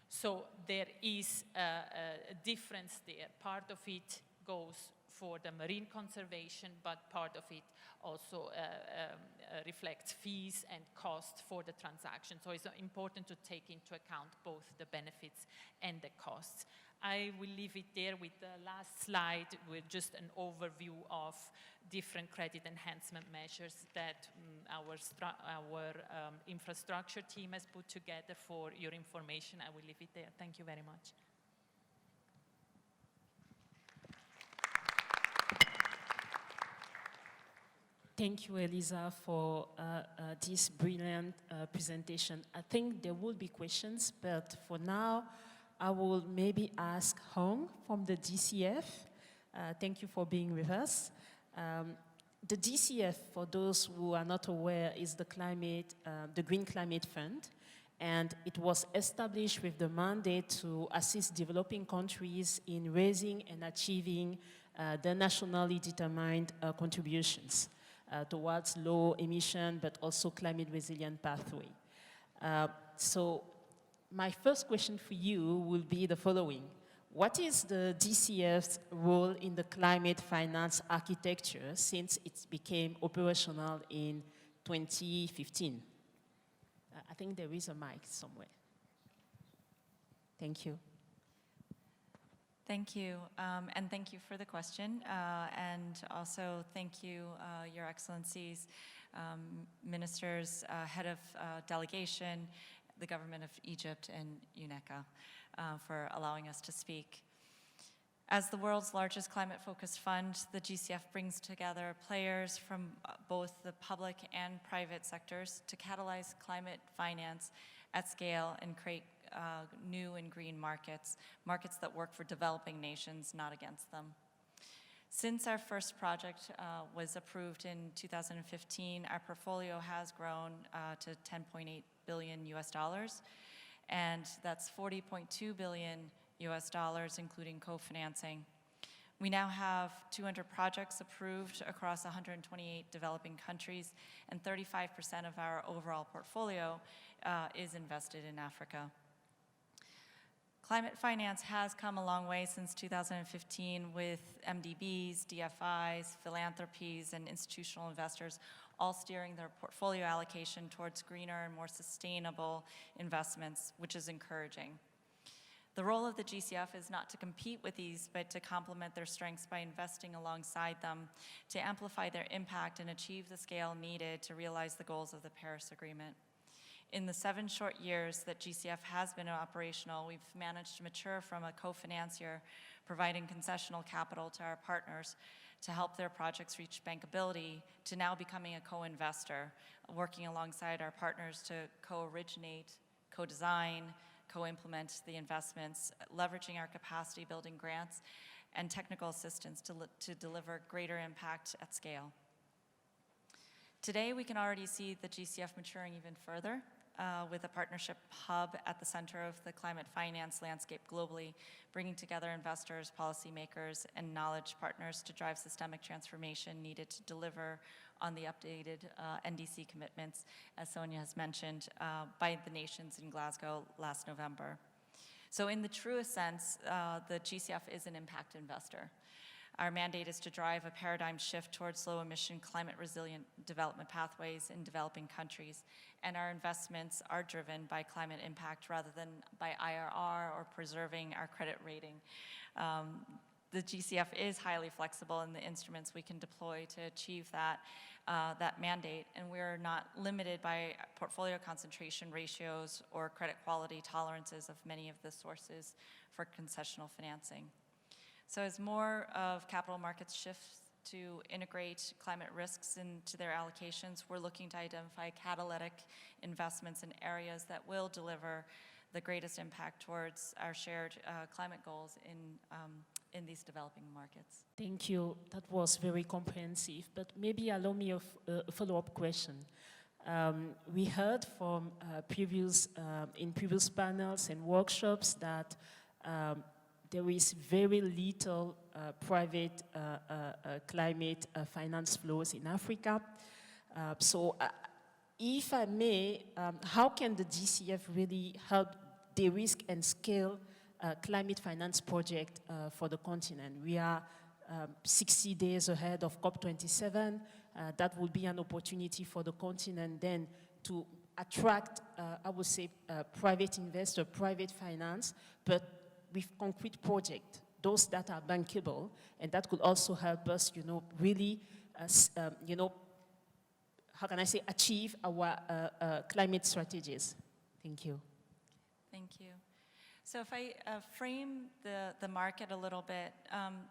So there is a difference there. Part of it goes for the marine conservation, but part of it also reflects fees and costs for the transaction. So it's important to take into account both the benefits and the costs. I will leave it there with the last slide with just an overview of different credit enhancement measures that our infrastructure team has put together for your information. I will leave it there. Thank you very much. Thank you, Elisa, for this brilliant presentation. I think there will be questions, but for now, I will maybe ask Hong from the DCF. Thank you for being with us. The DCF, for those who are not aware, is the Green Climate Fund, and it was established with the mandate to assist developing countries in raising and achieving the nationally determined contributions towards low emission, but also climate resilient pathway. So my first question for you will be the following. What is the DCF's role in the climate finance architecture since it became operational in 2015? I think there is a mic somewhere. Thank you. Thank you, and thank you for the question, and also thank you, Your Excellencies, Ministers, Head of Delegation, the Government of Egypt, and UNECA for allowing us to speak. As the world's largest climate-focused fund, the GCF brings together players from both the public and private sectors to catalyze climate finance at scale and create new and green markets that work for developing nations, not against them. Since our first project was approved in 2015, our portfolio has grown to $10.8 billion US dollars, and that's $40.2 billion US dollars, including co-financing. We now have 200 projects approved across 128 developing countries, and 35% of our overall portfolio is invested in Africa. Climate finance has come a long way since 2015 with MDBs, DFIs, philanthropies, and institutional investors all steering their portfolio allocation towards greener and more sustainable investments, which is encouraging. The role of the GCF is not to compete with these, but to complement their strengths by investing alongside them to amplify their impact and achieve the scale needed to realize the goals of the Paris Agreement. In the 7 short years that GCF has been operational, we've managed to mature from a co-financier, providing concessional capital to our partners to help their projects reach bankability, to now becoming a co-investor, working alongside our partners to co-originate, co-design, co-implement the investments, leveraging our capacity building grants and technical assistance to deliver greater impact at scale. Today, we can already see the GCF maturing even further with a partnership hub at the center of the climate finance landscape globally, bringing together investors, policymakers, and knowledge partners to drive systemic transformation needed to deliver on the updated NDC commitments, as Sonia has mentioned, by the nations in Glasgow last November. So in the truest sense, the GCF is an impact investor. Our mandate is to drive a paradigm shift towards low-emission, climate-resilient development pathways in developing countries, and our investments are driven by climate impact rather than by IRR or preserving our credit rating. The GCF is highly flexible in the instruments we can deploy to achieve that mandate, and we're not limited by portfolio concentration ratios or credit quality tolerances of many of the sources for concessional financing. So as more of capital markets shifts to integrate climate risks into their allocations, we're looking to identify catalytic investments in areas that will deliver the greatest impact towards our shared climate goals in these developing markets. Thank you. That was very comprehensive, but maybe allow me a follow-up question. We heard from in previous panels and workshops that there is very little private climate finance flows in Africa. So if I may, how can the GCF really help de-risk and scale climate finance project for the continent? We are 60 days ahead of COP27. That will be an opportunity for the continent then to attract, I would say, private investor, private finance, but with concrete projects, those that are bankable, and that could also help us, really, how can I say, achieve our climate strategies. Thank you. Thank you. So if I frame the market a little bit,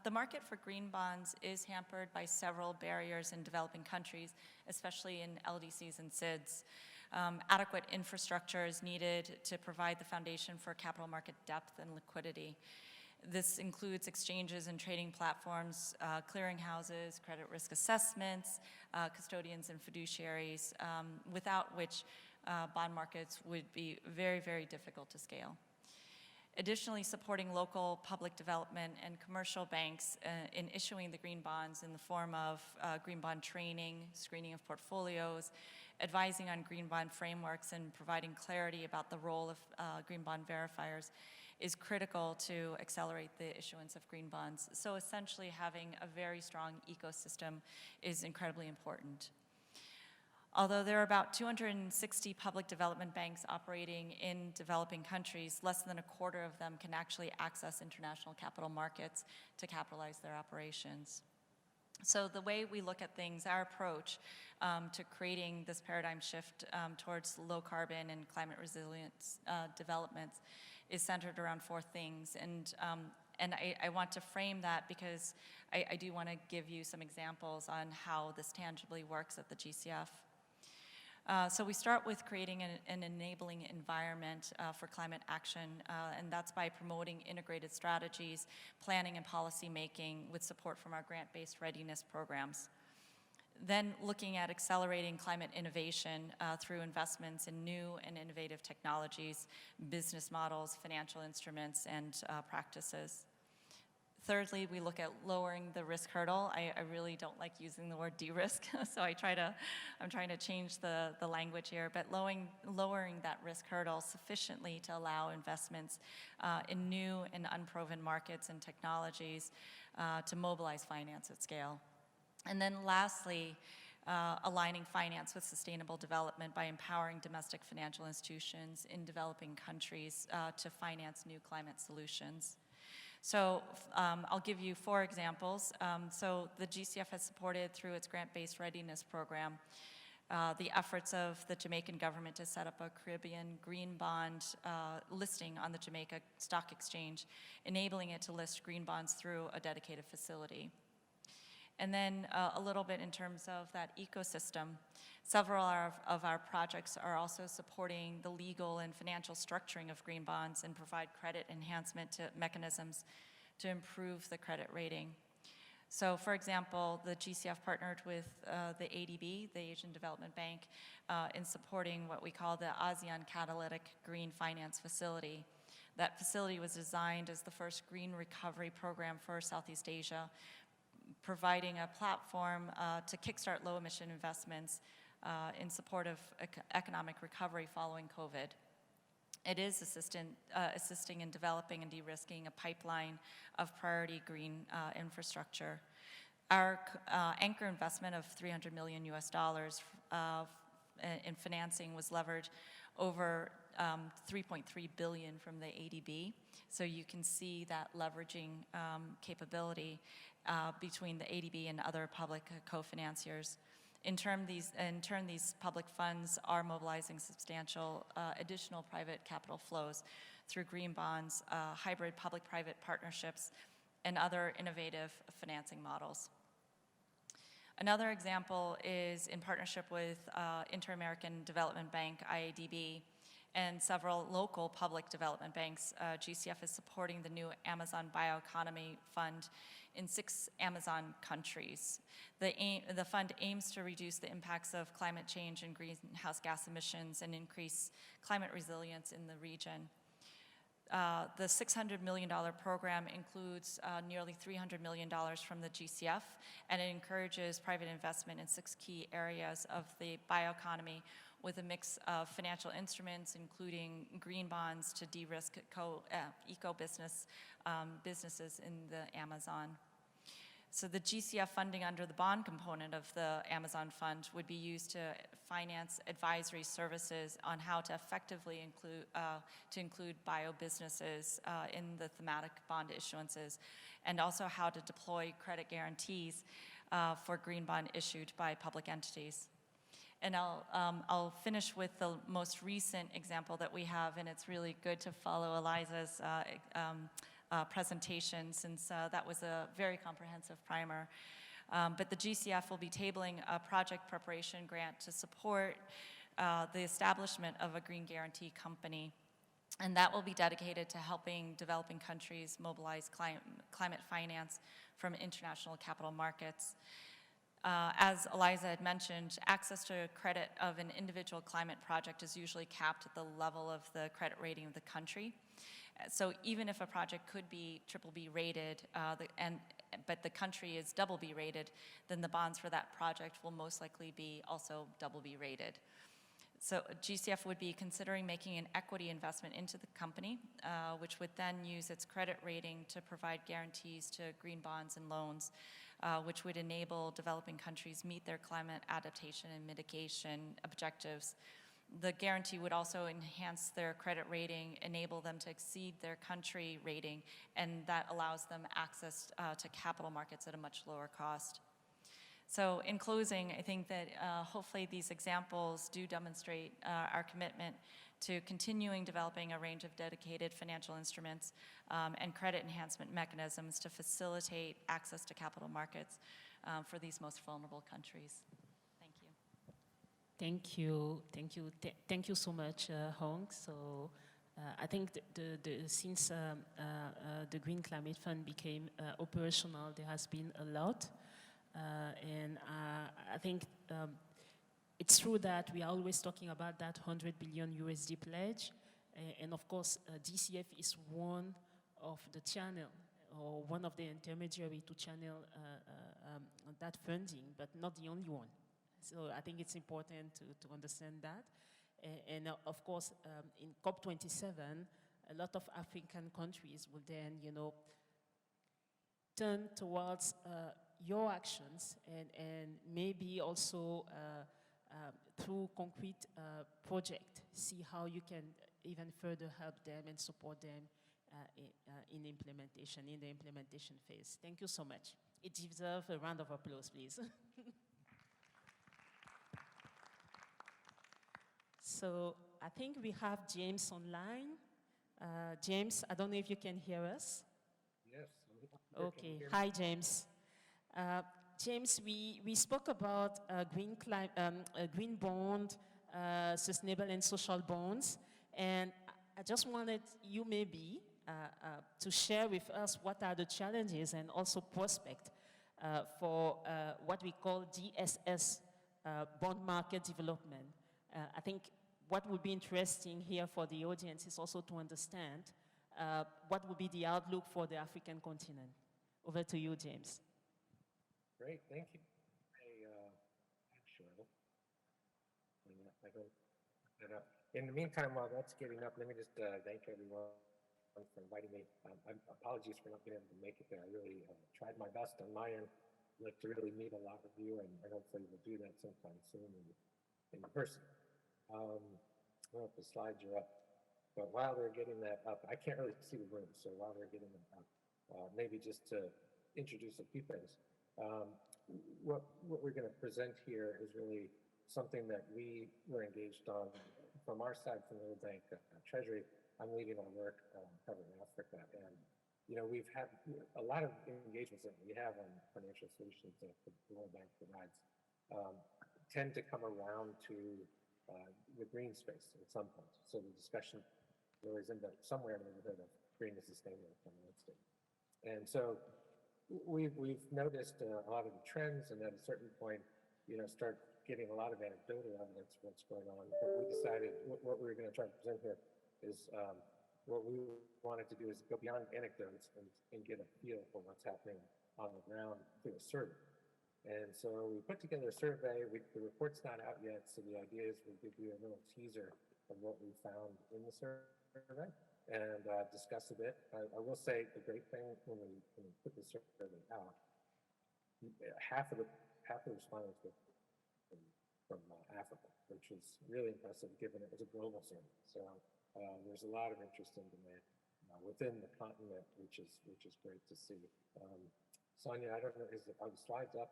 the market for green bonds is hampered by several barriers in developing countries, especially in LDCs and SIDS. Adequate infrastructure is needed to provide the foundation for capital market depth and liquidity. This includes exchanges and trading platforms, clearinghouses, credit risk assessments, custodians and fiduciaries, without which bond markets would be very, very difficult to scale. Additionally, supporting local public development and commercial banks in issuing the green bonds in the form of green bond training, screening of portfolios, advising on green bond frameworks, and providing clarity about the role of green bond verifiers is critical to accelerate the issuance of green bonds. So essentially, having a very strong ecosystem is incredibly important. Although there are about 260 public development banks operating in developing countries, less than a quarter of them can actually access international capital markets to capitalize their operations. So the way we look at things, our approach to creating this paradigm shift towards low carbon and climate resilience developments is centered around four things. And I want to frame that because I do want to give you some examples on how this tangibly works at the GCF. So we start with creating an enabling environment for climate action, and that's by promoting integrated strategies, planning and policy making with support from our grant-based readiness programs. Then looking at accelerating climate innovation through investments in new and innovative technologies, business models, financial instruments, and practices. Thirdly, we look at lowering the risk hurdle. I really don't like using the word de-risk, so I'm trying to change the language here, but lowering that risk hurdle sufficiently to allow investments in new and unproven markets and technologies to mobilize finance at scale. And then lastly, aligning finance with sustainable development by empowering domestic financial institutions in developing countries to finance new climate solutions. So I'll give you 4 examples. So the GCF has supported through its grant-based readiness program the efforts of the Jamaican government to set up a Caribbean green bond listing on the Jamaica Stock Exchange, enabling it to list green bonds through a dedicated facility. And then a little bit in terms of that ecosystem, several of our projects are also supporting the legal and financial structuring of green bonds and provide credit enhancement mechanisms to improve the credit rating. So for example, the GCF partnered with the ADB, the Asian Development Bank, in supporting what we call the ASEAN Catalytic Green Finance Facility. That facility was designed as the first green recovery program for Southeast Asia, providing a platform to kickstart low-emission investments in support of economic recovery following COVID. It is assisting in developing and de-risking a pipeline of priority green infrastructure. Our anchor investment of $300 million in financing was leveraged over $3.3 billion from the ADB. So you can see that leveraging capability between the ADB and other public co-financiers. In turn, these public funds are mobilizing substantial additional private capital flows through green bonds, hybrid public-private partnerships, and other innovative financing models. Another example is in partnership with Inter-American Development Bank, IADB, and several local public development banks. GCF is supporting the new Amazon Bioeconomy Fund in 6 Amazon countries. The fund aims to reduce the impacts of climate change and greenhouse gas emissions and increase climate resilience in the region. The $600 million program includes nearly $300 million from the GCF, and it encourages private investment in 6 key areas of the bioeconomy with a mix of financial instruments, including green bonds to de-risk eco-businesses in the Amazon. So the GCF funding under the bond component of the Amazon Fund would be used to finance advisory services on how to effectively include bio-businesses in the thematic bond issuances, and also how to deploy credit guarantees for green bond issued by public entities. And I'll finish with the most recent example that we have, and it's really good to follow Eliza's presentation, since that was a very comprehensive primer. But the GCF will be tabling a project preparation grant to support the establishment of a green guarantee company. And that will be dedicated to helping developing countries mobilize climate finance from international capital markets. As Eliza had mentioned, access to credit of an individual climate project is usually capped at the level of the credit rating of the country. So even if a project could be BBB rated, but the country is BB rated, then the bonds for that project will most likely be also BB rated. So GCF would be considering making an equity investment into the company, which would then use its credit rating to provide guarantees to green bonds and loans, which would enable developing countries meet their climate adaptation and mitigation objectives. The guarantee would also enhance their credit rating, enable them to exceed their country rating, and that allows them access to capital markets at a much lower cost. So in closing, I think that hopefully these examples do demonstrate our commitment to continuing developing a range of dedicated financial instruments and credit enhancement mechanisms to facilitate access to capital markets for these most vulnerable countries. Thank you. Thank you so much, Hong. So I think since the Green Climate Fund became operational, there has been a lot. And I think it's true that we are always talking about that 100 billion USD pledge. And of course, DCF is one of the channel, or one of the intermediary to channel that funding, but not the only one. So I think it's important to understand that. And of course, in COP27, a lot of African countries will then, turn towards your actions and maybe also through concrete project, see how you can even further help them and support them in the implementation phase. Thank you so much. It deserves a round of applause, please. So I think we have James online. James, I don't know if you can hear us. Yes. Okay. Hi, James. James, we spoke about green bond, sustainable and social bonds, and I just wanted you maybe to share with us what are the challenges and also prospects for what we call DSS, bond market development. I think what would be interesting here for the audience is also to understand what would be the outlook for the African continent. Over to you, James. Great, thank you. In the meantime, while that's getting up, let me just thank everyone for inviting me. Apologies for not being able to make it there. I really tried my best on my end. I'd like to really meet a lot of you, and hopefully we'll do that sometime soon in person. I don't know if the slides are up, but while they're getting that up, I can't really see the room, so while they're getting them up, maybe just to introduce a few things. What we're going to present here is really something that we were engaged on from our side, from the World Bank Treasury. I'm leading our work covering Africa, and we've had a lot of engagements that we have on financial solutions that the World Bank provides tend to come around to the green space at some point. So the discussion always ends up somewhere in the neighborhood of green and sustainable finance. And so we've noticed a lot of the trends, and at a certain point, start getting a lot of anecdotal evidence of what's going on. But we decided what we were going to try to present here is what we wanted to do is go beyond anecdotes and get a feel for what's happening on the ground through a survey. And so we put together a survey. The report's not out yet, so the idea is we'll give you a little teaser of what we found in the survey and discuss a bit. I will say the great thing when we put the survey out, half of the respondents were from Africa, which is really impressive given it was a global survey. So there's a lot of interest and demand within the continent, which is great to see. Sonia, I don't know, are the slides up?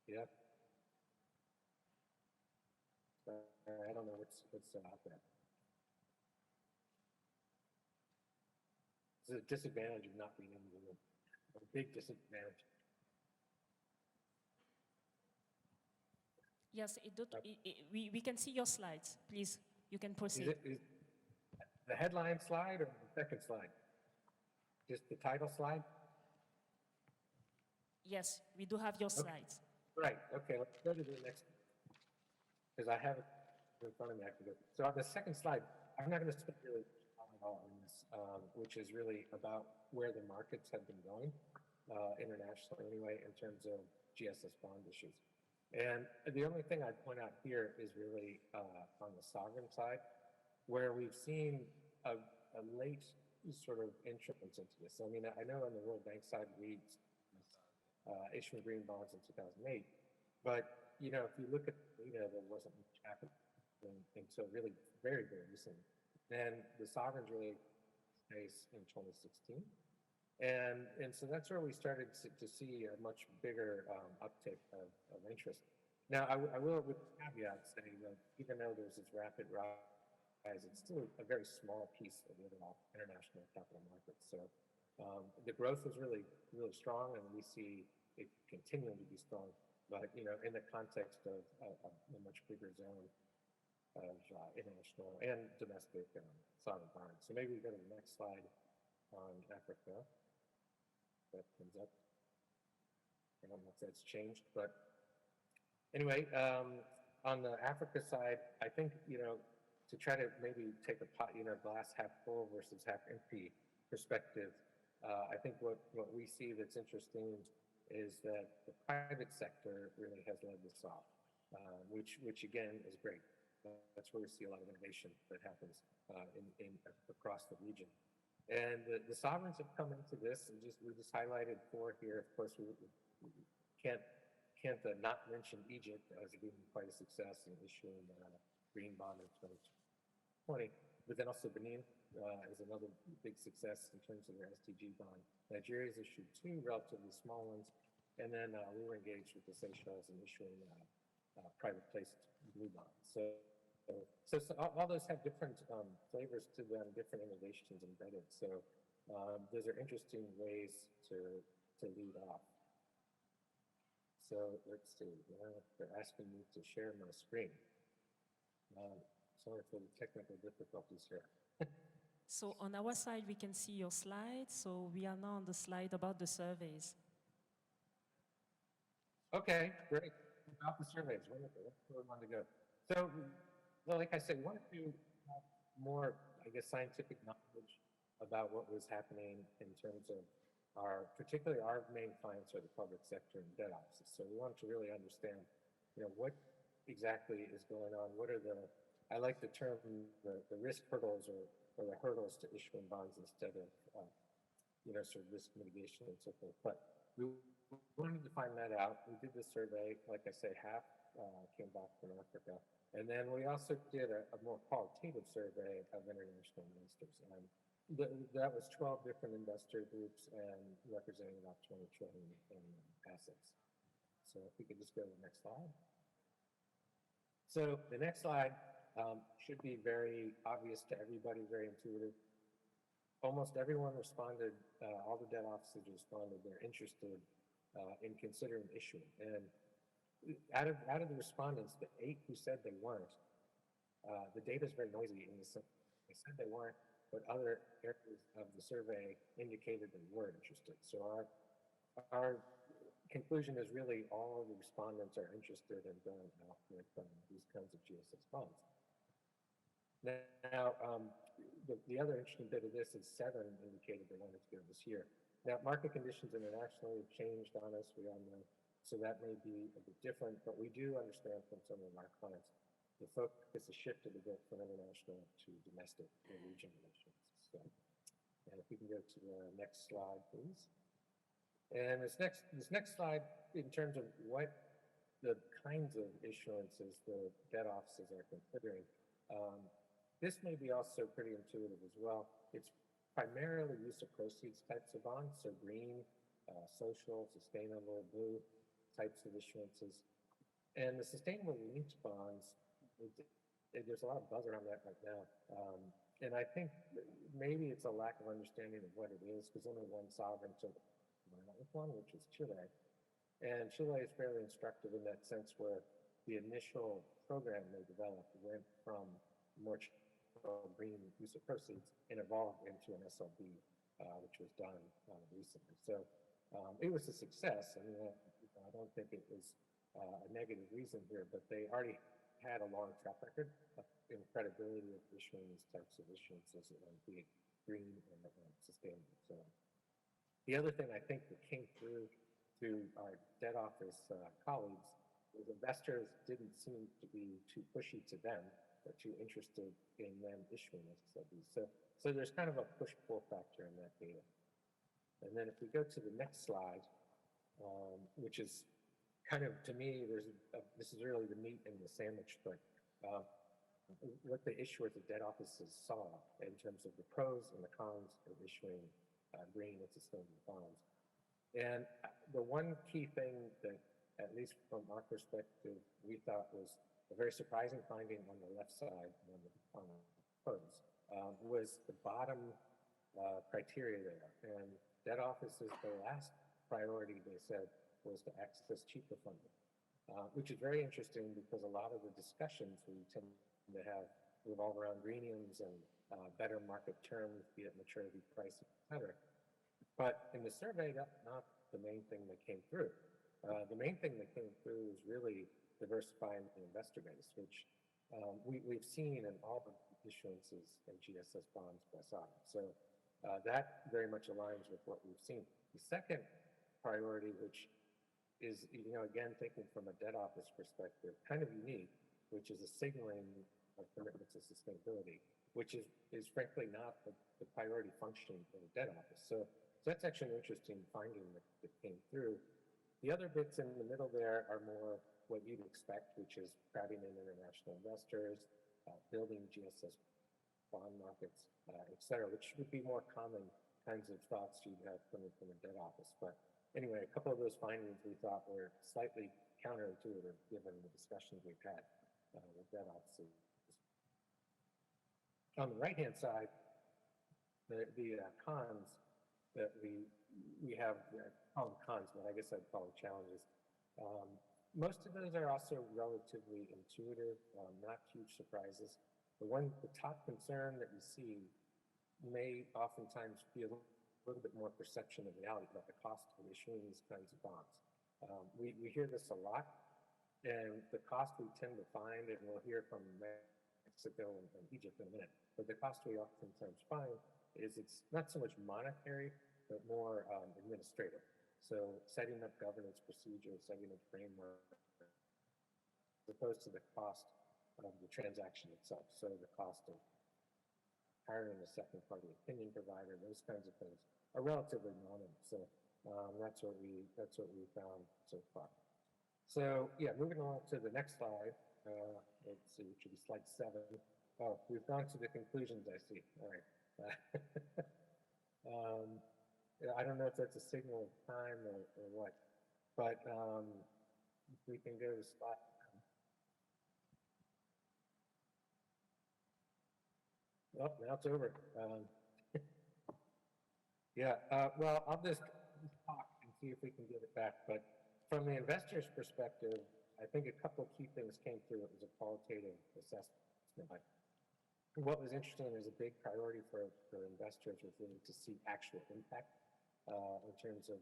Yeah. I don't know what's out there. It's a disadvantage of not being in the room. A big disadvantage. Yes, we can see your slides. Please, you can proceed. Is the headline slide or the second slide? Just the title slide? Yes, we do have your slides. Right, okay, let's go to the next, because I have it in front of me. So on the second slide, I'm not going to spend really time at all on this, which is really about where the markets have been going, internationally anyway, in terms of GSS bond issues. And the only thing I'd point out here is really on the sovereign side, where we've seen a late sort of entrance into this. I mean, I know on the World Bank side, we issuing green bonds in 2008, but if you look at the data, there wasn't much happening until really very, very recently. And the sovereigns really space in 2016. And so that's where we started to see a much bigger uptake of interest. Now, I will, with caveat, say that even though there's this rapid rise, it's still a very small piece of the overall international capital markets. So the growth is really, really strong, and we see it continuing to be strong. But in the context of a much bigger zone of international and domestic sovereign bonds. So maybe we go to the next slide on Africa. That comes up. I don't know if that's changed, but anyway, on the Africa side, I think to try to maybe take a glass half full versus half empty perspective. I think what we see that's interesting is that the private sector really has led this off, which again is great. That's where we see a lot of innovation that happens across the region. And the sovereigns have come into this, and we just highlighted 4 here. Of course, we can't not mention Egypt as being quite a success in issuing green bond in 2020, but then also Benin is another big success in terms of their SDG bond. Nigeria's issued 2 relatively small ones, and then we were engaged with the Seychelles in issuing private placed blue bonds. So all those have different flavors to them, different innovations embedded. So those are interesting ways to lead off. So let's see, they're asking me to share my screen. Sorry for the technical difficulties here. So on our side, we can see your slides. So we are now on the slide about the surveys. Okay, great. About the surveys, wonderful. That's where we want to go. So, well, like I said, we wanted to have more, I guess, scientific knowledge about what was happening in terms of particularly our main clients are the public sector and debt offices. So we wanted to really understand, what exactly is going on. What are I like the term, the risk hurdles or the hurdles to issuing bonds instead of, sort of risk mitigation and so forth. But we wanted to find that out. We did this survey, like I say, half came back from Africa. And then we also did a more qualitative survey of international investors. And that was 12 different investor groups and representing about 20 trillion in assets. So if we could just go to the next slide. So the next slide should be very obvious to everybody, very intuitive. Almost everyone responded, all the debt offices responded, they're interested in considering issuing. And out of the respondents, the 8 who said they weren't, the data is very noisy, and they said they weren't, but other areas of the survey indicated they were interested. So our conclusion is really all the respondents are interested in going out with these kinds of GSS bonds. Now, the other interesting bit of this is 7 indicated they wanted to go this year. Now, market conditions internationally have changed on us, we all know, so that may be a bit different, but we do understand from some of our clients the focus has shifted a bit from international to domestic or regional issues. So, and if we can go to the next slide, please. And this next slide, in terms of what the kinds of issuances the debt offices are considering, this may be also pretty intuitive as well. It's primarily use of proceeds types of bonds, so green, social, sustainable, blue types of issuances. And the sustainable linked bonds, there's a lot of buzz around that right now. And I think maybe it's a lack of understanding of what it is, because only one sovereign took one, which is Chile. And Chile is fairly instructive in that sense, where the initial program they developed went from more green use of proceeds and evolved into an SLB, which was done recently. So it was a success. I mean, I don't think it was a negative reason here, but they already had a long track record in credibility of issuing these types of issuances, be it green and sustainable. So the other thing I think that came through our debt office colleagues is investors didn't seem to be too pushy to them, or too interested in them issuing SLBs. So there's kind of a push-pull factor in that data. And then if we go to the next slide, which is kind of, to me, this is really the meat in the sandwich, but what the issuers of debt offices saw in terms of the pros and the cons of issuing green and sustainable bonds. And the one key thing that, at least from our perspective, we thought was a very surprising finding on the left side on the pros was the bottom criteria there. And debt offices, the last priority they said was to access cheaper funding, which is very interesting because a lot of the discussions we tend to have revolve around greeniums and better market terms, be it maturity, price, et cetera. But in the survey, that's not the main thing that came through. The main thing that came through is really diversifying the investor base, which we've seen in all the issuances in GSS bonds by size. So that very much aligns with what we've seen. The second priority, which is, again, thinking from a debt office perspective, kind of unique, which is a signaling of commitment to sustainability, which is frankly not the priority function of a debt office. So that's actually an interesting finding that came through. The other bits in the middle there are more what you'd expect, which is crowding in international investors, building GSS bond markets, et cetera, which would be more common kinds of thoughts you'd have coming from a debt office. But anyway, a couple of those findings we thought were slightly counterintuitive given the discussions we've had with debt offices. On the right-hand side, the cons that we have, call them cons, but I guess I'd call them challenges. Most of those are also relatively intuitive, not huge surprises. The top concern that we see may oftentimes be a little bit more perception of reality about the cost of issuing these kinds of bonds. We hear this a lot, and the cost we tend to find, and we'll hear from Mexico and Egypt in a minute, but the cost we oftentimes find is it's not so much monetary, but more administrative. So setting up governance procedures, setting up framework, as opposed to the cost of the transaction itself. So the cost of hiring a second party opinion provider, those kinds of things are relatively nominal. So that's what we found so far. So yeah, moving on to the next slide. Let's see, which should be slide 7. Oh, we've gone to the conclusions, I see. All right. I don't know if that's a signal of time or what, but if we can go to slide. Well, now it's over. Yeah, well, I'll just talk and see if we can get it back. But from the investor's perspective, I think a couple of key things came through. It was a qualitative assessment. What was interesting is a big priority for investors was really to see actual impact in terms of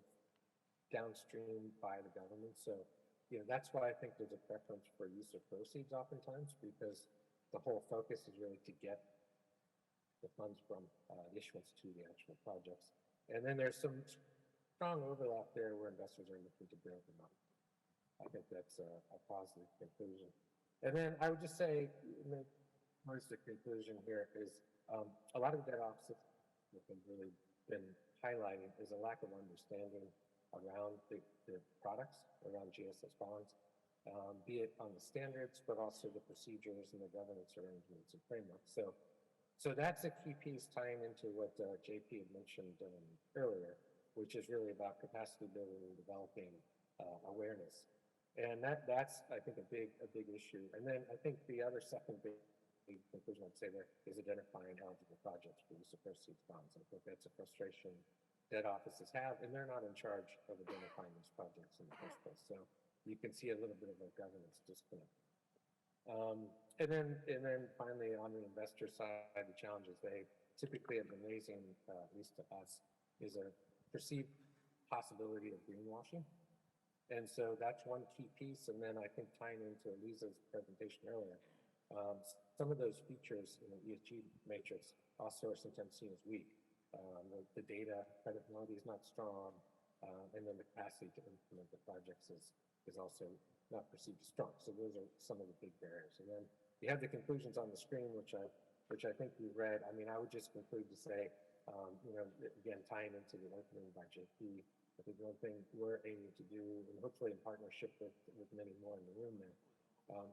downstream by the government. So, you know, that's why I think there's a preference for use of proceeds oftentimes, because the whole focus is really to get the funds from issuance to the actual projects. And then there's some strong overlap there where investors are looking to build them up. I think that's a positive conclusion. And then I would just say, towards the conclusion here is a lot of the debt offices that have really been highlighting is a lack of understanding around the products, around GSS bonds, be it on the standards, but also the procedures and the governance arrangements and frameworks. So that's a key piece tying into what JP had mentioned earlier, which is really about capacity building and developing awareness. And that's, I think, a big issue. And then I think the other second big conclusion I'd say there is identifying eligible projects for use of proceeds bonds. I think that's a frustration debt offices have, and they're not in charge of identifying these projects in the first place. So you can see a little bit of a governance disconnect. And then finally, on the investor side, the challenges they typically have been raising, at least to us, is a perceived possibility of greenwashing. And so that's one key piece. And then I think tying into Elisa's presentation earlier, some of those features in the ESG matrix also are sometimes seen as weak. The data credibility is not strong, and then the capacity to implement the projects is also not perceived as strong. So those are some of the big barriers. And then you have the conclusions on the screen, which I think you read. I mean, I would just conclude to say, again, tying into the opening by JP, I think one thing we're aiming to do, and hopefully in partnership with many more in the room there,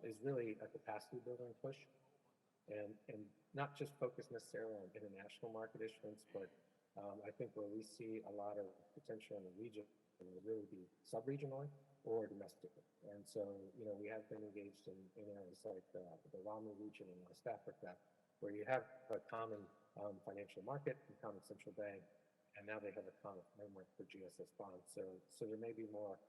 is really a capacity building push, and not just focus necessarily on international market issuance, but I think where we see a lot of potential in the region will really be sub-regionally or domestically. And so, we have been engaged in areas like the Ramu region in West Africa, where you have a common financial market and common central bank, and now they have a common framework for GSS bonds. So there may be more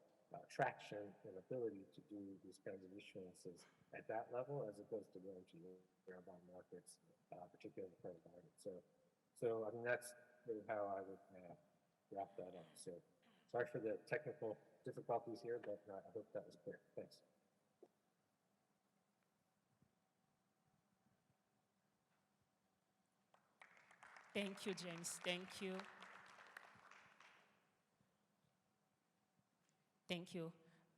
traction and ability to do these kinds of issuances at that level as opposed to going to your bond markets, particularly in the current environment. So I mean, that's really how I would wrap that up. So sorry for the technical difficulties here, but I hope that was clear. Thanks. Thank you, James. Thank you. Thank you.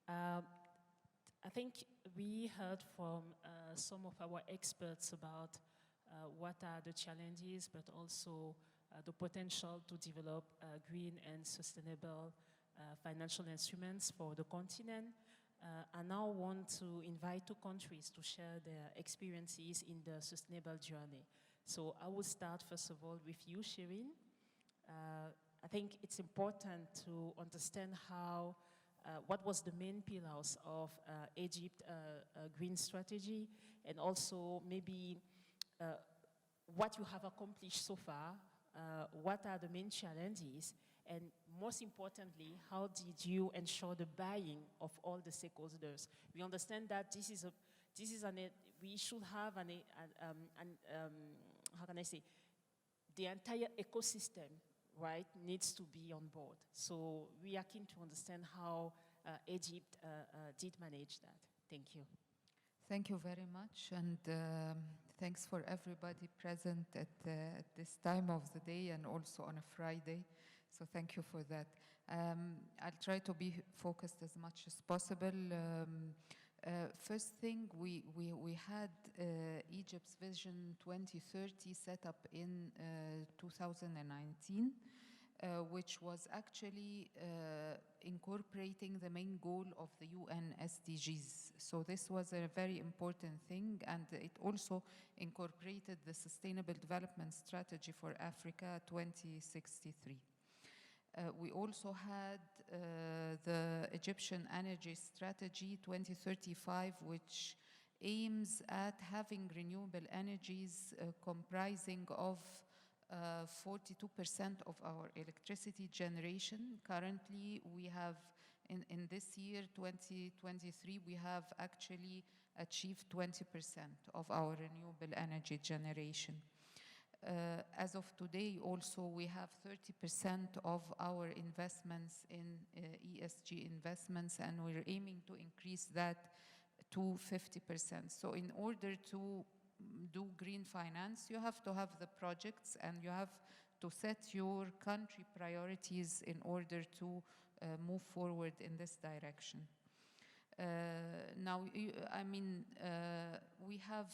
I think we heard from some of our experts about what are the challenges, but also the potential to develop green and sustainable financial instruments for the continent. I now want to invite 2 countries to share their experiences in the sustainable journey. So I will start, first of all, with you, Shirin. I think it's important to understand how what was the main pillars of Egypt green strategy, and also maybe what you have accomplished so far, what are the main challenges, and most importantly, how did you ensure the buy-in of all the stakeholders? We understand that we should have how can I say, the entire ecosystem, right, needs to be on board. So we are keen to understand how Egypt did manage that. Thank you. Thank you very much, and thanks for everybody present at this time of the day and also on a Friday. So thank you for that. I'll try to be focused as much as possible. First thing, we had Egypt's Vision 2030 set up in 2019, which was actually incorporating the main goal of the UN SDGs. So this was a very important thing, and it also incorporated the Sustainable Development Strategy for Africa 2063. We also had the Egyptian Energy Strategy 2035, which aims at having renewable energies comprising of 42% of our electricity generation. Currently, we have, in this year, 2023, we have actually achieved 20% of our renewable energy generation. As of today, also, we have 30% of our investments in ESG investments, and we're aiming to increase that to 50%. So in order to do green finance, you have to have the projects and you have to set your country priorities in order to move forward in this direction. Now, we have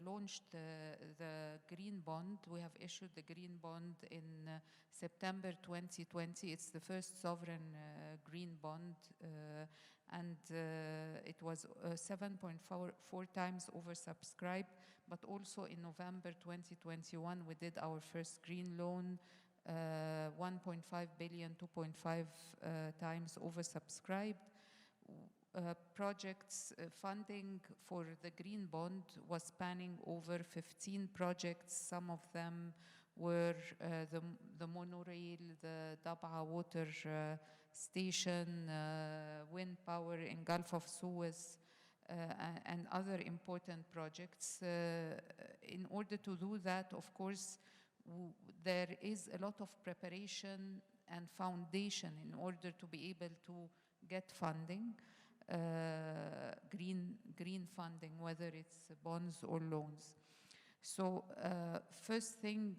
launched the green bond. We have issued the green bond in September 2020. It's the first sovereign green bond, and it was 7.4 times oversubscribed. But also in November 2021, we did our first green loan, 1.5 billion, 2.5 times oversubscribed. Projects funding for the green bond was spanning over 15 projects. Some of them were the monorail, the Dab'a water station, wind power in Gulf of Suez, and other important projects. In order to do that, of course, there is a lot of preparation and foundation in order to be able to get funding. Green funding, whether it's bonds or loans. So first thing,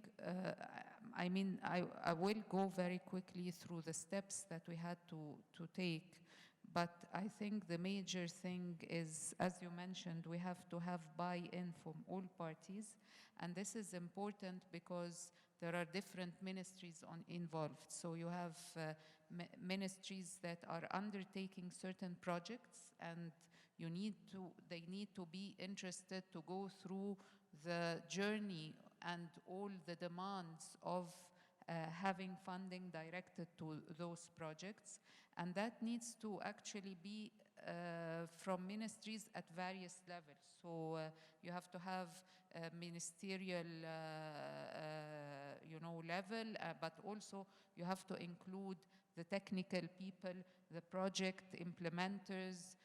I will go very quickly through the steps that we had to take, but I think the major thing is, as you mentioned, we have to have buy-in from all parties, and this is important because there are different ministries involved. So you have ministries that are undertaking certain projects, and they need to be interested to go through the journey and all the demands of having funding directed to those projects. And that needs to actually be from ministries at various levels. So you have to have a ministerial level, but also you have to include the technical people, the project implementers,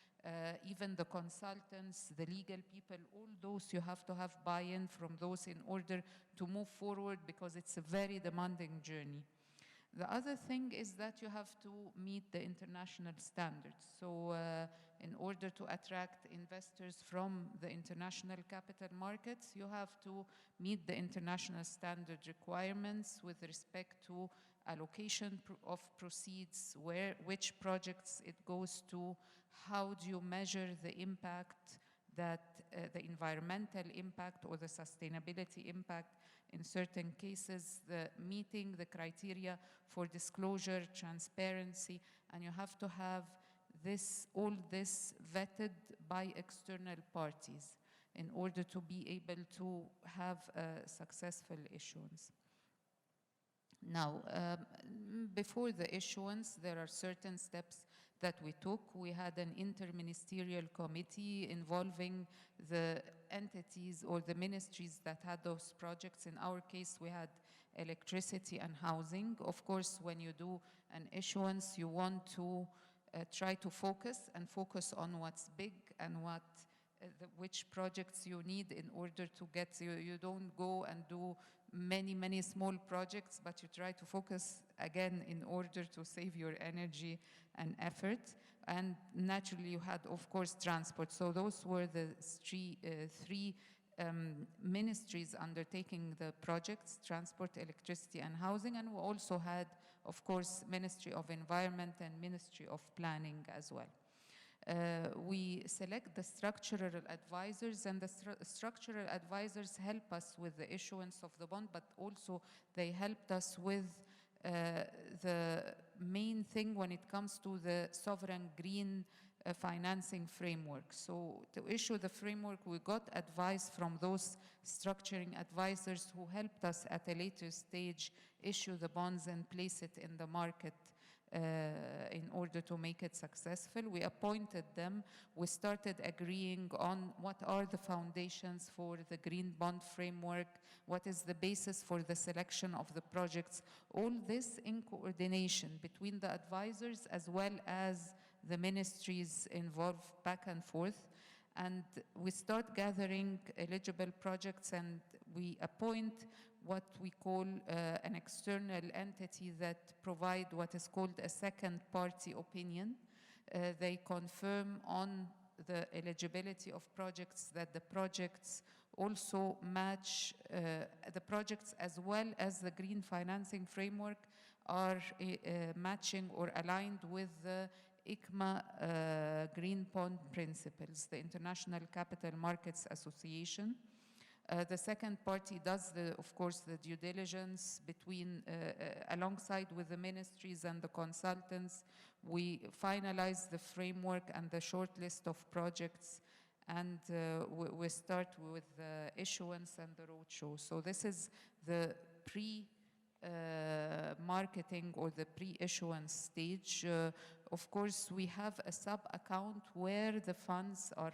even the consultants, the legal people, all those you have to have buy-in from those in order to move forward, because it's a very demanding journey. The other thing is that you have to meet the international standards. So in order to attract investors from the international capital markets, you have to meet the international standard requirements with respect to allocation of proceeds, which projects it goes to, how do you measure the impact, that the environmental impact or the sustainability impact in certain cases, meeting the criteria for disclosure, transparency, and you have to have all this vetted by external parties in order to be able to have a successful issuance. Now, before the issuance, there are certain steps that we took. We had an interministerial committee involving the entities or the ministries that had those projects. In our case, we had electricity and housing. Of course, when you do an issuance, you want to try to focus on what's big and which projects you need in order to get. You don't go and do many small projects, but you try to focus again in order to save your energy and effort. And naturally, you had, of course, transport. So those were the three ministries undertaking the projects: transport, electricity, and housing. And we also had, of course, Ministry of Environment and Ministry of Planning as well. We select the structural advisors, and the structural advisors help us with the issuance of the bond, but also they helped us with the main thing when it comes to the sovereign green financing framework. So to issue the framework, we got advice from those structuring advisors who helped us at a later stage issue the bonds and place it in the market in order to make it successful. We appointed them. We started agreeing on what are the foundations for the green bond framework, what is the basis for the selection of the projects, all this in coordination between the advisors as well as the ministries involved back and forth. And we start gathering eligible projects, and we appoint what we call an external entity that provide what is called a second party opinion. They confirm on the eligibility of projects, that the projects also match the projects as well as the green financing framework are matching or aligned with the ICMA green bond principles, the International Capital Markets Association. The second party does, of course, the due diligence between, alongside with the ministries and the consultants. We finalize the framework and the short list of projects, and we start with the issuance and the roadshow. So this is the pre-marketing or the pre-issuance stage. Of course, we have a sub-account where the funds are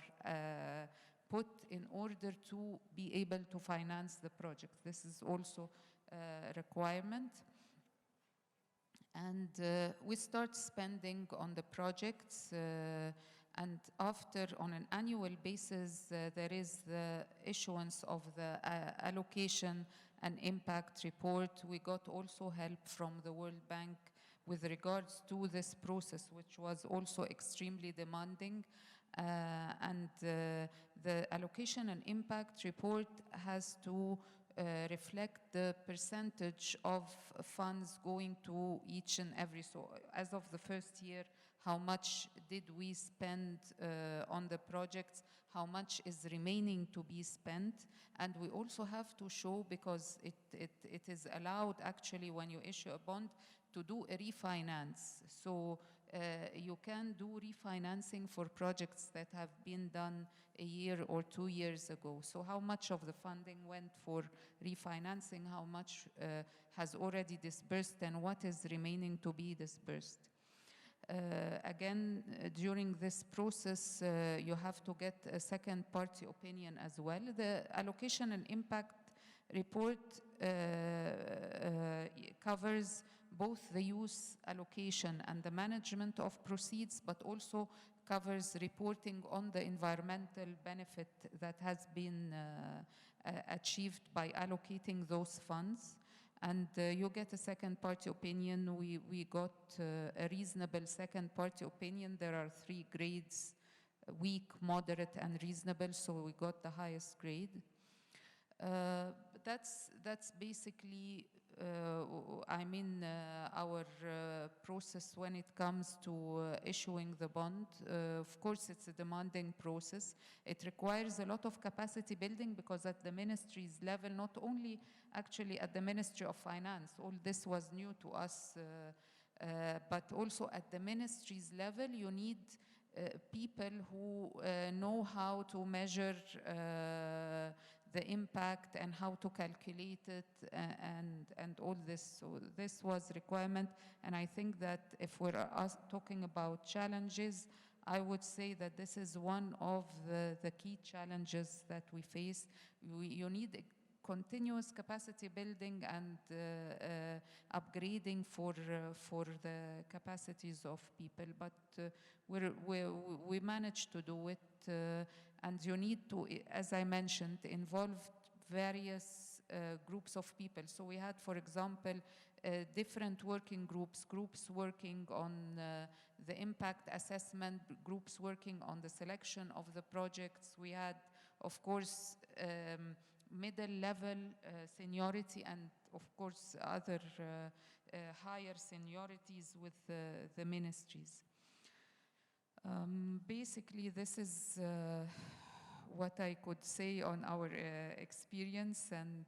put in order to be able to finance the project. This is also a requirement. And we start spending on the projects, and after, on an annual basis, there is the issuance of the allocation and impact report. We got also help from the World Bank with regards to this process, which was also extremely demanding. And the allocation and impact report has to reflect the percentage of funds going to each and every. So as of the first year, how much did we spend on the projects, how much is remaining to be spent. And we also have to show, because it is allowed actually when you issue a bond, to do a refinance. So you can do refinancing for projects that have been done a year or 2 years ago. So how much of the funding went for refinancing, how much has already disbursed, and what is remaining to be disbursed. Again, during this process, you have to get a second party opinion as well. The allocation and impact report covers both the use, allocation, and the management of proceeds, but also covers reporting on the environmental benefit that has been achieved by allocating those funds. And you get a second party opinion. We got a reasonable second party opinion. There are 3 grades: weak, moderate, and reasonable, so we got the highest grade. That's basically our process when it comes to issuing the bond. Of course, it's a demanding process. It requires a lot of capacity building, because at the ministry's level, not only actually at the Ministry of Finance, all this was new to us, but also at the ministry's level, you need people who know how to measure the impact and how to calculate it, and all this. So this was requirement, and I think that if we're talking about challenges, I would say that this is one of the key challenges that we face. You need continuous capacity building and upgrading for the capacities of people, but we managed to do it. And you need to, as I mentioned, involve various groups of people. So we had, for example, different working groups working on the impact assessment, groups working on the selection of the projects. We had, of course, middle level seniority, and of course other higher seniorities with the ministries. Basically, this is what I could say on our experience, and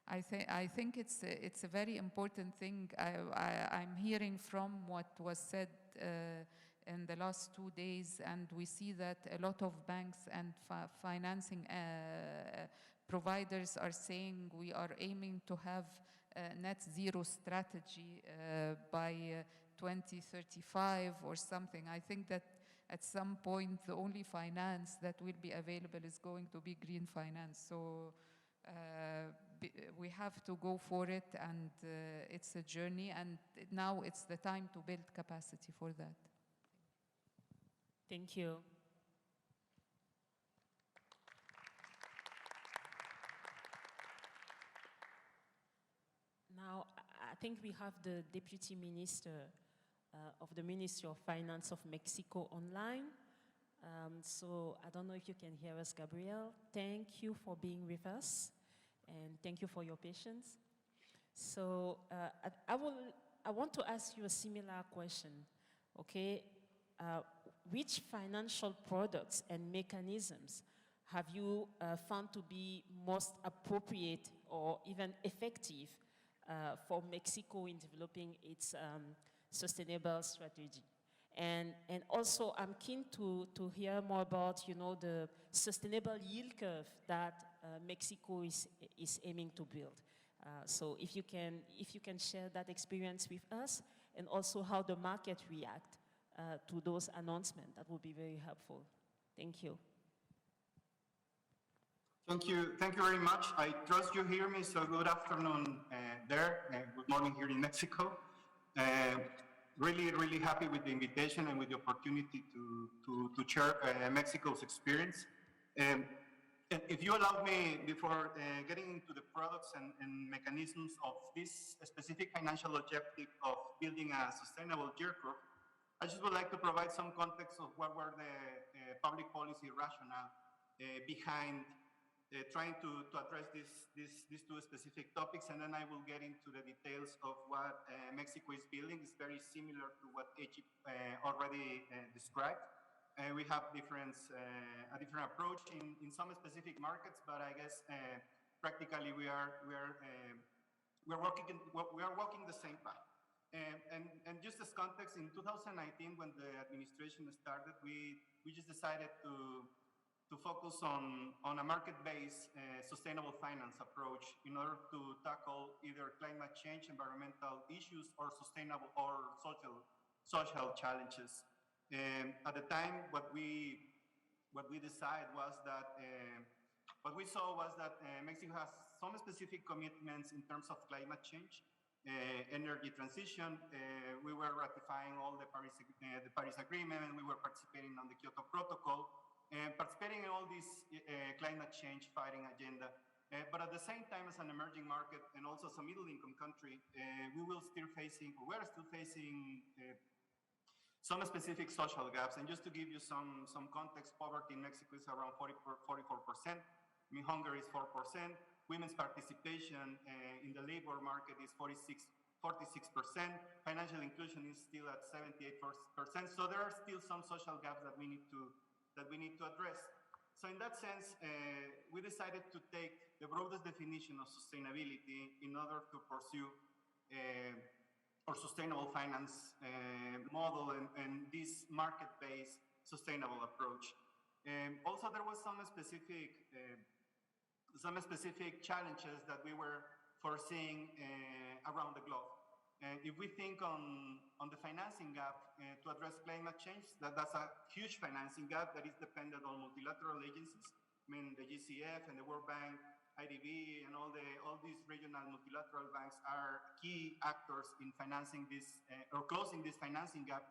I think it's a very important thing. I'm hearing from what was said in the last 2 days, and we see that a lot of banks and financing providers are saying we are aiming to have net zero strategy by 2035 or something. I think that at some point the only finance that will be available is going to be green finance. So we have to go for it, and it's a journey, and now it's the time to build capacity for that. Thank you. Now, I think we have the Deputy Minister of the Ministry of Finance of Mexico online. So I don't know if you can hear us, Gabriel. Thank you for being with us, and thank you for your patience. So I want to ask you a similar question, okay? Which financial products and mechanisms have you found to be most appropriate or even effective for Mexico in developing its sustainable strategy? And also, I'm keen to hear more about, you know, the sustainable yield curve that Mexico is aiming to build. So if you can share that experience with us, and also how the market react to those announcements, that would be very helpful. Thank you. Thank you very much. I trust you hear me, so good afternoon there, good morning here in Mexico. Really happy with the invitation and with the opportunity to share Mexico's experience. If you allow me, before getting into the products and mechanisms of this specific financial objective of building a sustainable yield curve, I just would like to provide some context of what were the public policy rationale behind trying to address these two specific topics, and then I will get into the details of what Mexico is building. It's very similar to what Egypt already described. We have a different approach in some specific markets, but I guess practically we are walking the same path. And just as context, in 2019, when the administration started, we just decided to focus on a market-based sustainable finance approach in order to tackle either climate change, environmental issues, or sustainable or social challenges. At the time, what we decided was that what we saw was that Mexico has some specific commitments in terms of climate change, energy transition. We were ratifying all the Paris Agreement, and we were participating on the Kyoto Protocol, and participating in all this climate change fighting agenda. But at the same time, as an emerging market and also as a middle-income country, we are still facing some specific social gaps. And just to give you some context, poverty in Mexico is around 44%. In Hungary is 4%. Women's participation in the labor market is 46%. Financial inclusion is still at 78%. So there are still some social gaps that we need to address. So in that sense, we decided to take the broadest definition of sustainability in order to pursue our sustainable finance model and this market-based sustainable approach. Also, there was some specific challenges that we were foreseeing around the globe. If we think on the financing gap to address climate change, that's a huge financing gap that is dependent on multilateral agencies. I mean, the GCF and the World Bank, IDB, and all these regional multilateral banks are key actors in financing this or closing this financing gap.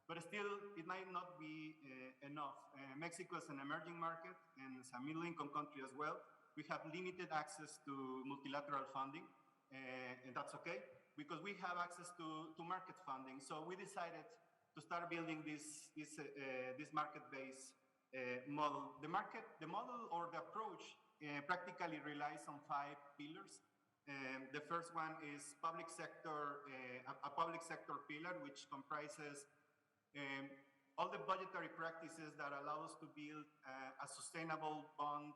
But still, it might not be enough. Mexico is an emerging market and it's a middle-income country as well. We have limited access to multilateral funding, and that's okay, because we have access to market funding. So we decided to start building this market-based model. The model or the approach practically relies on 5 pillars. The first one is public sector, a public sector pillar, which comprises all the budgetary practices that allow us to build a sustainable bond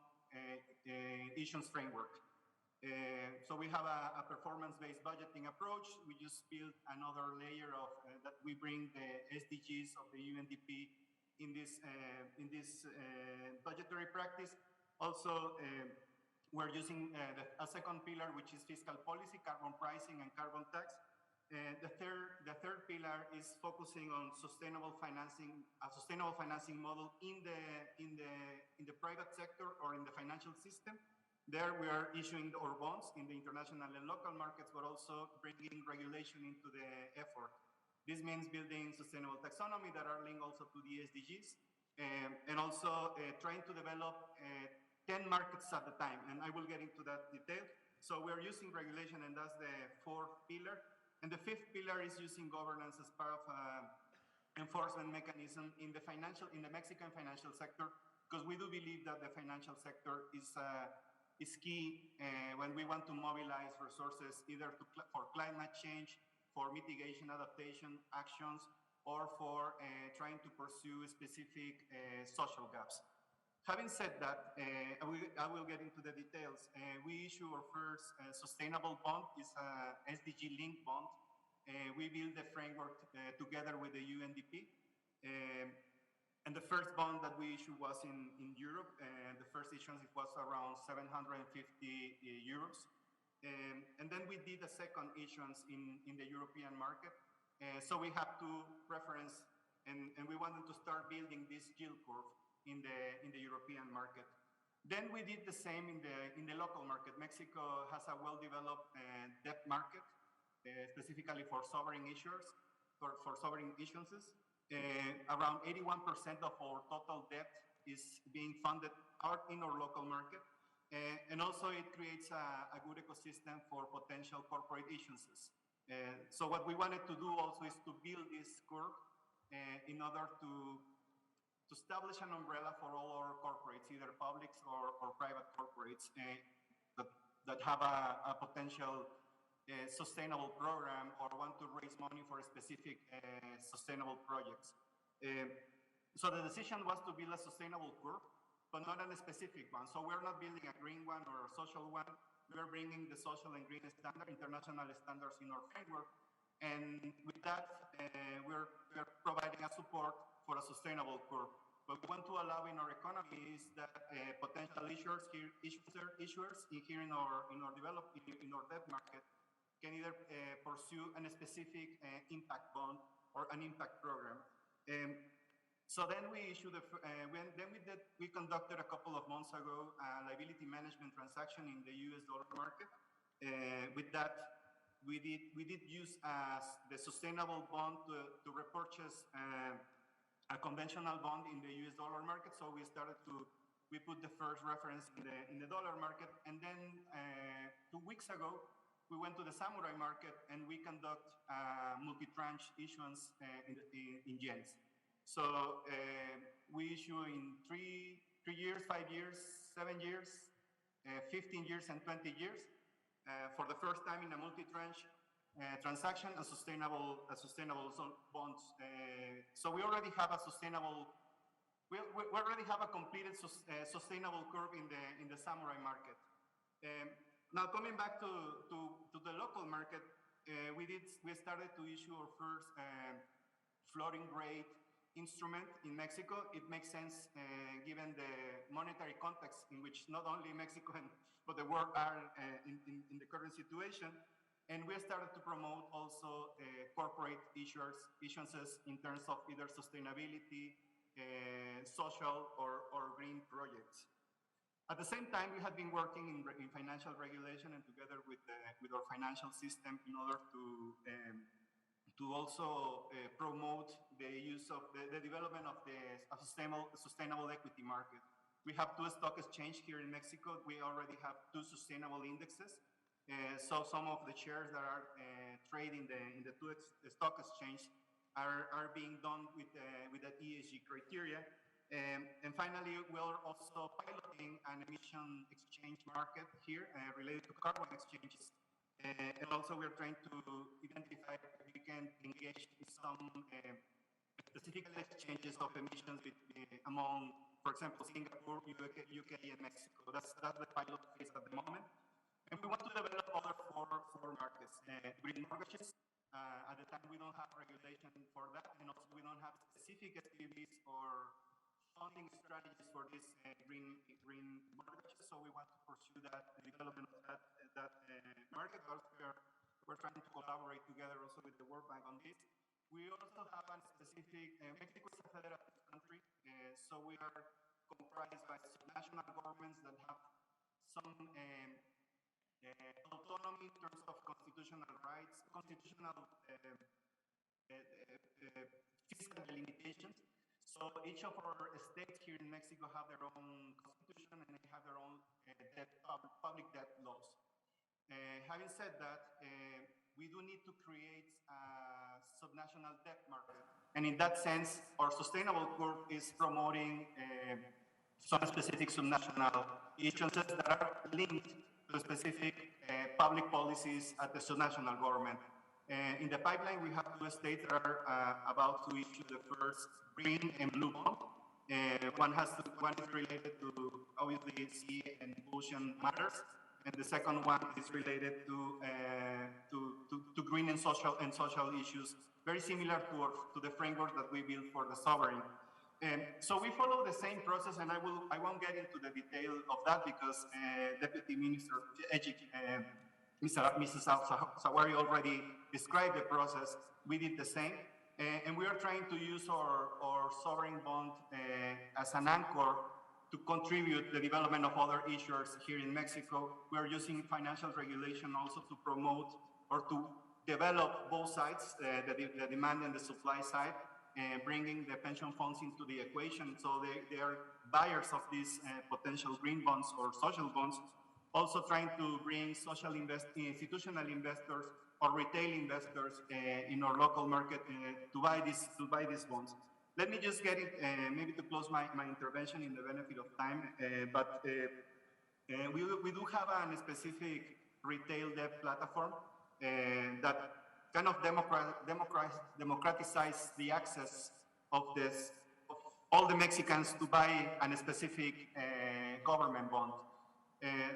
issuance framework. So we have a performance-based budgeting approach. We just built another layer of that we bring the SDGs of the UNDP in this budgetary practice. Also, we're using a second pillar, which is fiscal policy, carbon pricing, and carbon tax. The third pillar is focusing on sustainable financing, a sustainable financing model in the private sector or in the financial system. There we are issuing our bonds in the international and local markets, but also bringing regulation into the effort. This means building sustainable taxonomy that are linked also to the SDGs, and also trying to develop 10 markets at a time, and I will get into that detail. So we're using regulation, and that's the fourth pillar. And the fifth pillar is using governance as part of enforcement mechanism in the Mexican financial sector, because we do believe that the financial sector is key when we want to mobilize resources either for climate change, for mitigation adaptation actions, or for trying to pursue specific social gaps. Having said that, I will get into the details. We issue our first sustainable bond, is a SDG-linked bond. We built the framework together with the UNDP. And the first bond that we issued was in Europe. The first issuance, it was around 750 euros. And then we did a second issuance in the European market. So we have to reference, and we wanted to start building this yield curve in the European market. Then we did the same in the local market. Mexico has a well-developed debt market, specifically for sovereign issuers, for sovereign issuances. Around 81% of our total debt is being funded out in our local market. And also it creates a good ecosystem for potential corporate issuances. So what we wanted to do also is to build this curve in order to establish an umbrella for all our corporates, either publics or private corporates that have a potential sustainable program or want to raise money for specific sustainable projects. So the decision was to build a sustainable curve, but not a specific one. So we're not building a green one or a social one. We're bringing the social and green standard, international standards in our framework. And with that, we're providing a support for a sustainable curve. What we want to allow in our economy is that potential issuers here in our debt market can either pursue a specific impact bond or an impact program. So then we issued we conducted a couple of months ago a liability management transaction in the US dollar market. With that, we did use the sustainable bond to repurchase a conventional bond in the US dollar market. So we put the first reference in the dollar market, and then 2 weeks ago we went to the samurai market and we conduct multi-tranche issuance in yens. So we issue in 3 years, 5 years, 7 years, 15 years, and 20 years. For the first time in a multi-tranche transaction, a sustainable bonds. So we already have a completed sustainable curve in the samurai market. Now coming back to the local market, we started to issue our first floating rate instrument in Mexico. It makes sense given the monetary context in which not only Mexico but the world are in the current situation. And we started to promote also corporate issuances in terms of either sustainability, social or green projects. At the same time, we have been working in financial regulation and together with our financial system in order to also promote the use of the development of a sustainable equity market. We have 2 stock exchanges here in Mexico. We already have 2 sustainable indexes. So some of the shares that are traded in the 2 stock exchanges are being done with the ESG criteria. And finally, we're also piloting an emission exchange market here related to carbon exchanges. And also we're trying to identify if we can engage in some specific exchanges of emissions among, for example, Singapore, UK, and Mexico. That's the pilot phase at the moment. And we want to develop other four markets. Green mortgages. At the time, we don't have regulation for that, and also we don't have specific SPVs or funding strategies for these green mortgages. so we want to pursue that, the development of that market. Also, we're trying to collaborate together also with the World Bank on this. We also have a specific, Mexico is a federative country, so we are comprised by national governments that have some autonomy in terms of constitutional rights, constitutional fiscal limitations. So each of our states here in Mexico have their own constitution and they have their own public debt laws. Having said that, we do need to create a subnational debt market. And in that sense, our sustainable curve is promoting some specific subnational issuances that are linked to specific public policies at the subnational government. In the pipeline, we have two states that are about to issue the first green and blue bond. One is related to obviously sea and ocean matters, and the second one is related to green and social issues, very similar to the framework that we built for the sovereign. So we follow the same process, and I won't get into the detail of that because Deputy Minister Mrs. Sawari already described the process. We did the same, and we are trying to use our sovereign bond as an anchor to contribute the development of other issuers here in Mexico. We are using financial regulation also to promote or to develop both sides, the demand and the supply side, bringing the pension funds into the equation. So they are buyers of these potential green bonds or social bonds, also trying to bring institutional investors or retail investors in our local market to buy these bonds. Let me just get it, maybe to close my intervention in the benefit of time, but we do have a specific retail debt platform that kind of democratize the access of all the Mexicans to buy a specific government bond.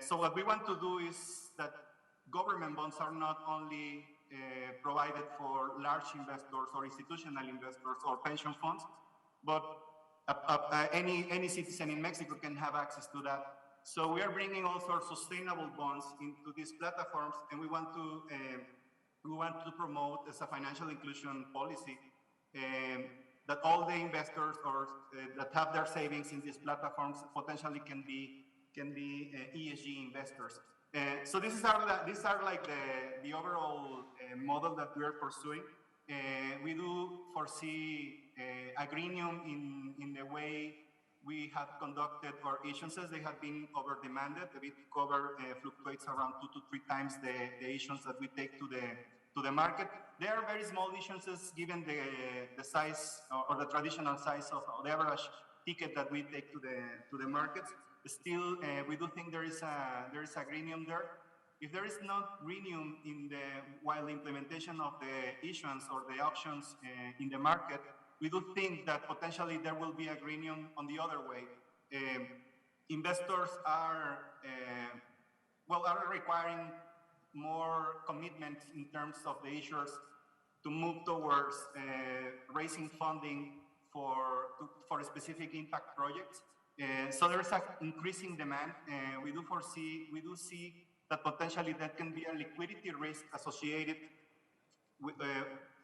So what we want to do is that government bonds are not only provided for large investors or institutional investors or pension funds, but any citizen in Mexico can have access to that. So we are bringing also sustainable bonds into these platforms, and we want to promote as a financial inclusion policy that all the investors or that have their savings in these platforms potentially can be ESG investors. So these are like the overall model that we are pursuing. We do foresee a greenium in the way we have conducted our issuances. They have been over demanded. The bid cover fluctuates around 2 to 3 times the issuance that we take to the market. They are very small issuances given the size or the traditional size of the average ticket that we take to the markets. Still, we do think there is a greenium there. If there is not greenium while the implementation of the issuance or the auctions in the market, we do think that potentially there will be a greenium on the other way. Investors are requiring more commitment in terms of the issuers to move towards raising funding for specific impact projects. So there's an increasing demand. We do see that potentially that can be a liquidity risk associated with,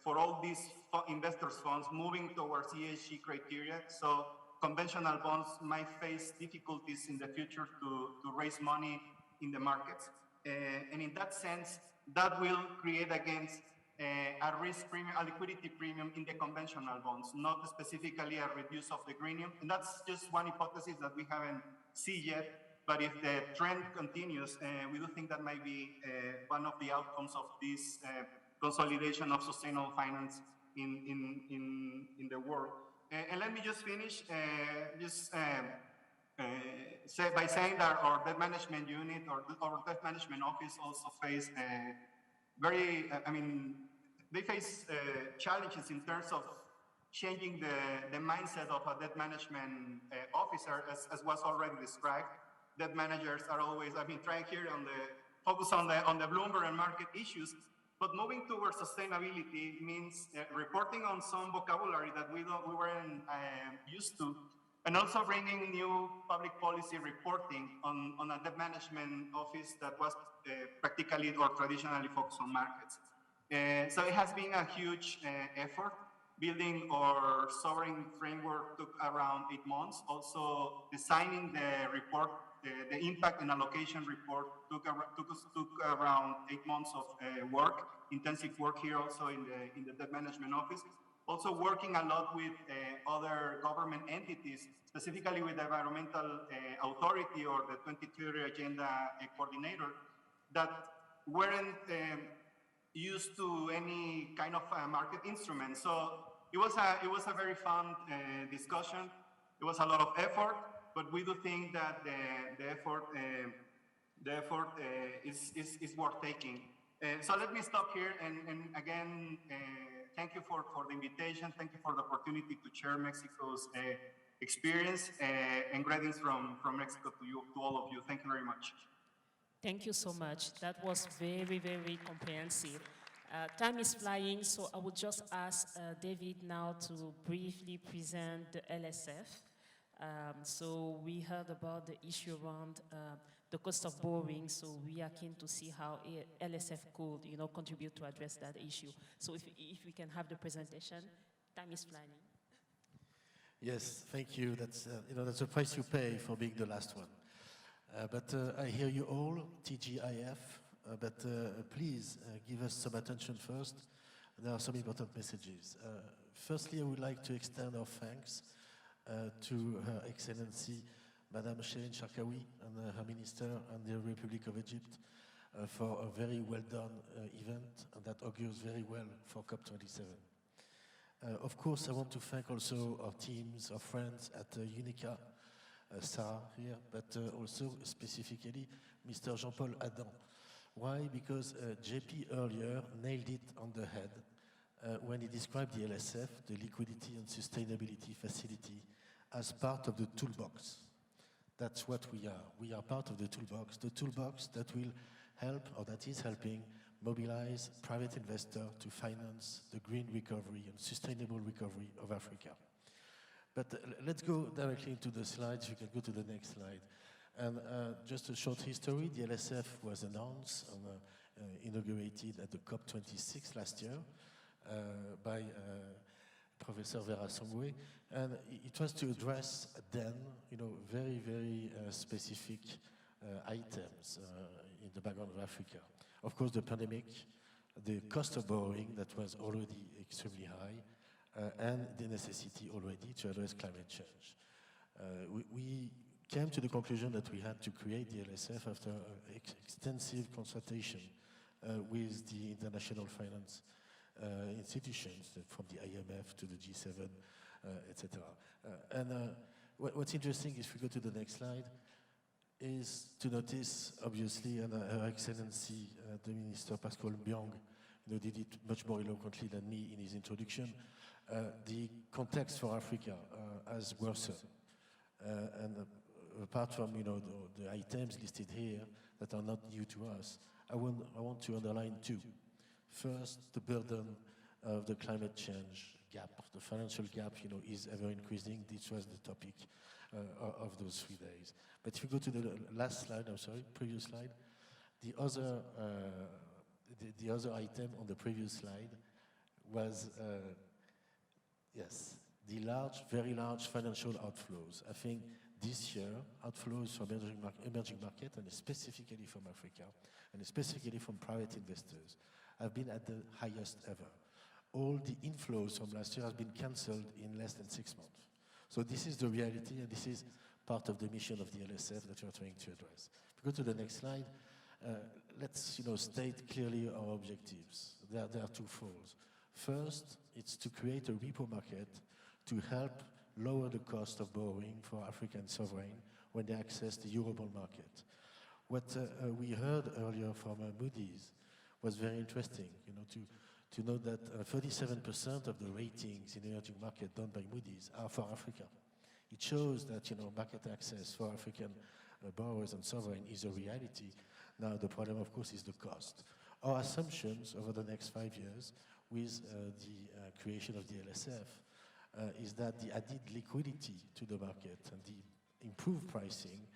for all these investors' funds moving towards ESG criteria. So conventional bonds might face difficulties in the future to raise money in the markets. And in that sense, that will create against a risk premium, a liquidity premium in the conventional bonds, not specifically a reduce of the greenium. And that's just one hypothesis that we haven't seen yet. But if the trend continues, we do think that might be one of the outcomes of this consolidation of sustainable finance in the world. And let me just finish by saying that our debt management unit or our debt management office also face they face challenges in terms of changing the mindset of a debt management officer, as was already described. Debt managers are always, trying here focus on the Bloomberg and market issues, but moving towards sustainability means reporting on some vocabulary that we weren't used to. and also bringing new public policy reporting on a debt management office that was practically or traditionally focused on markets. So it has been a huge effort. Building our sovereign framework took around 8 months. Also designing the report, the impact and allocation report took around 8 months of work, intensive work here also in the debt management office. Also working a lot with other government entities, specifically with the Environmental Authority or the 2030 Agenda Coordinator, that weren't used to any kind of market instrument. So it was a very fun discussion. It was a lot of effort, but we do think that the effort is worth taking. So let me stop here and again, thank you for the invitation. Thank you for the opportunity to share Mexico's experience and greetings from Mexico to all of you. Thank you very much. Thank you so much. That was very, very comprehensive. Time is flying, so I would just ask David now to briefly present the LSF. So we heard about the issue around the cost of borrowing, so we are keen to see how LSF could, contribute to address that issue. So if we can have the presentation, time is flying. Yes, thank you. That's that's the price you pay for being the last one. But I hear you all, TGIF, but please give us some attention first. There are some important messages. Firstly, I would like to extend our thanks to Her Excellency, Madame Shirin Sharkawi, and her minister and the Republic of Egypt for a very well done event, and that augurs very well for COP27. Of course, I want to thank also our teams, our friends at UNICA, Sarah here, but also specifically Mr. Jean-Paul Adam. Why? Because JP earlier nailed it on the head when he described the LSF, the Liquidity and Sustainability Facility, as part of the toolbox. That's what we are. We are part of the toolbox that will help, or that is helping, mobilize private investors to finance the green recovery and sustainable recovery of Africa. But let's go directly into the slides. You can go to the next slide. And just a short history, the LSF was announced and inaugurated at the COP26 last year by Professor Vera Songwe, and it was to address then, very, very specific items in the background of Africa. Of course, the pandemic, the cost of borrowing that was already extremely high, and the necessity already to address climate change. We came to the conclusion that we had to create the LSF after extensive consultation with the international finance institutions, from the IMF to the G7, etc. And what's interesting, if we go to the next slide, is to notice, obviously, and Her Excellency, the Minister Pascal Mbiang, did it much more eloquently than me in his introduction. The context for Africa has worsened. And apart from the items listed here that are not new to us, I want to underline two. First, the burden of the climate change gap. The financial gap, is ever increasing. This was the topic of those 3 days. But if you go to the last slide, previous slide, the other item on the previous slide was, yes, the very large financial outflows. I think this year, outflows from emerging market, and specifically from Africa, and specifically from private investors, have been at the highest ever. All the inflows from last year have been cancelled in less than 6 months. So this is the reality, and this is part of the mission of the LSF that we are trying to address. If we go to the next slide, let's state clearly our objectives. There are twofold. First, it's to create a repo market to help lower the cost of borrowing for African sovereign when they access the Eurobond market. What we heard earlier from Moody's was very interesting, to know that 37% of the ratings in the emerging market done by Moody's are for Africa. It shows that market access for African borrowers and sovereign is a reality. Now the problem, of course, is the cost. Our assumptions over the next 5 years with the creation of the LSF is that the added liquidity to the market and the improved pricing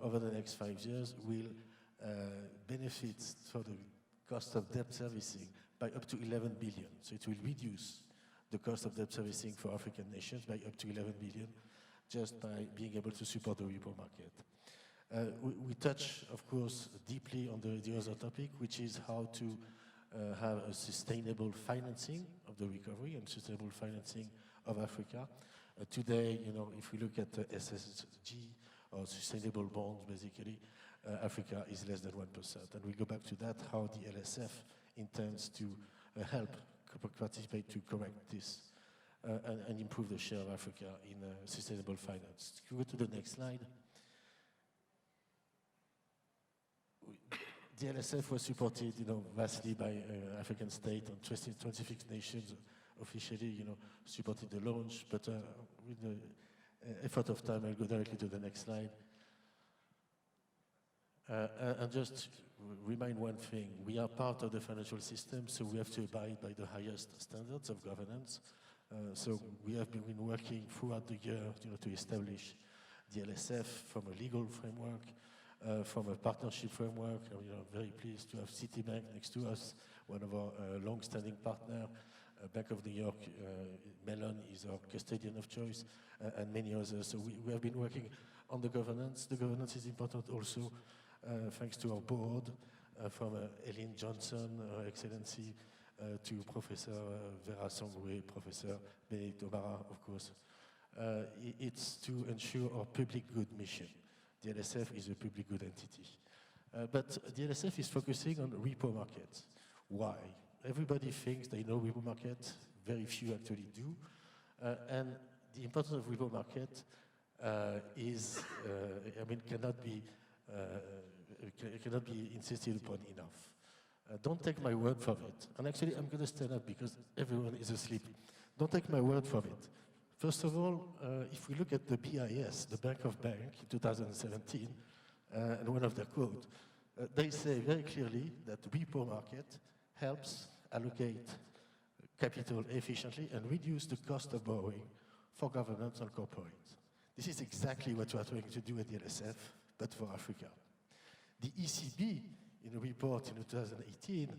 over the next 5 years will benefit for the cost of debt servicing by up to 11 billion. So it will reduce the cost of debt servicing for African nations by up to 11 billion just by being able to support the repo market. We touch, of course, deeply on the other topic, which is how to have a sustainable financing of the recovery and sustainable financing of Africa. Today, you know, if we look at the SSG or sustainable bonds, basically, Africa is less than 1%. And we go back to that, how the LSF intends to help participate to correct this and improve the share of Africa in sustainable finance. If you go to the next slide. The LSF was supported, you know, vastly by African state and 26 nations officially, you know, supported the launch, but with the effort of time, I'll go directly to the next slide. And just remind one thing, we are part of the financial system, so we have to abide by the highest standards of governance. So we have been working throughout the year, you know, to establish the LSF from a legal framework, from a partnership framework. You know, I'm very pleased to have Citibank next to us, one of our long-standing partners. Bank of New York, Mellon is our custodian of choice, and many others. So we have been working on the governance. The governance is important also, thanks to our board, from Eileen Johnson, Her Excellency, to Professor Vera Songwe, Professor Benedict Obara, of course. It's to ensure our public good mission. The LSF is a public good entity. But the LSF is focusing on repo markets. Why? Everybody thinks they know repo market. Very few actually do. And the importance of repo market is, cannot be insisted upon enough. Don't take my word for it. And actually, I'm going to stand up because everyone is asleep. Don't take my word for it. First of all, if we look at the BIS, the Bank of Bank, in 2017, and one of their quotes, they say very clearly that the repo market helps allocate capital efficiently and reduce the cost of borrowing for governments and corporates. This is exactly what we are trying to do at the LSF, but for Africa. The ECB, in a report in 2018,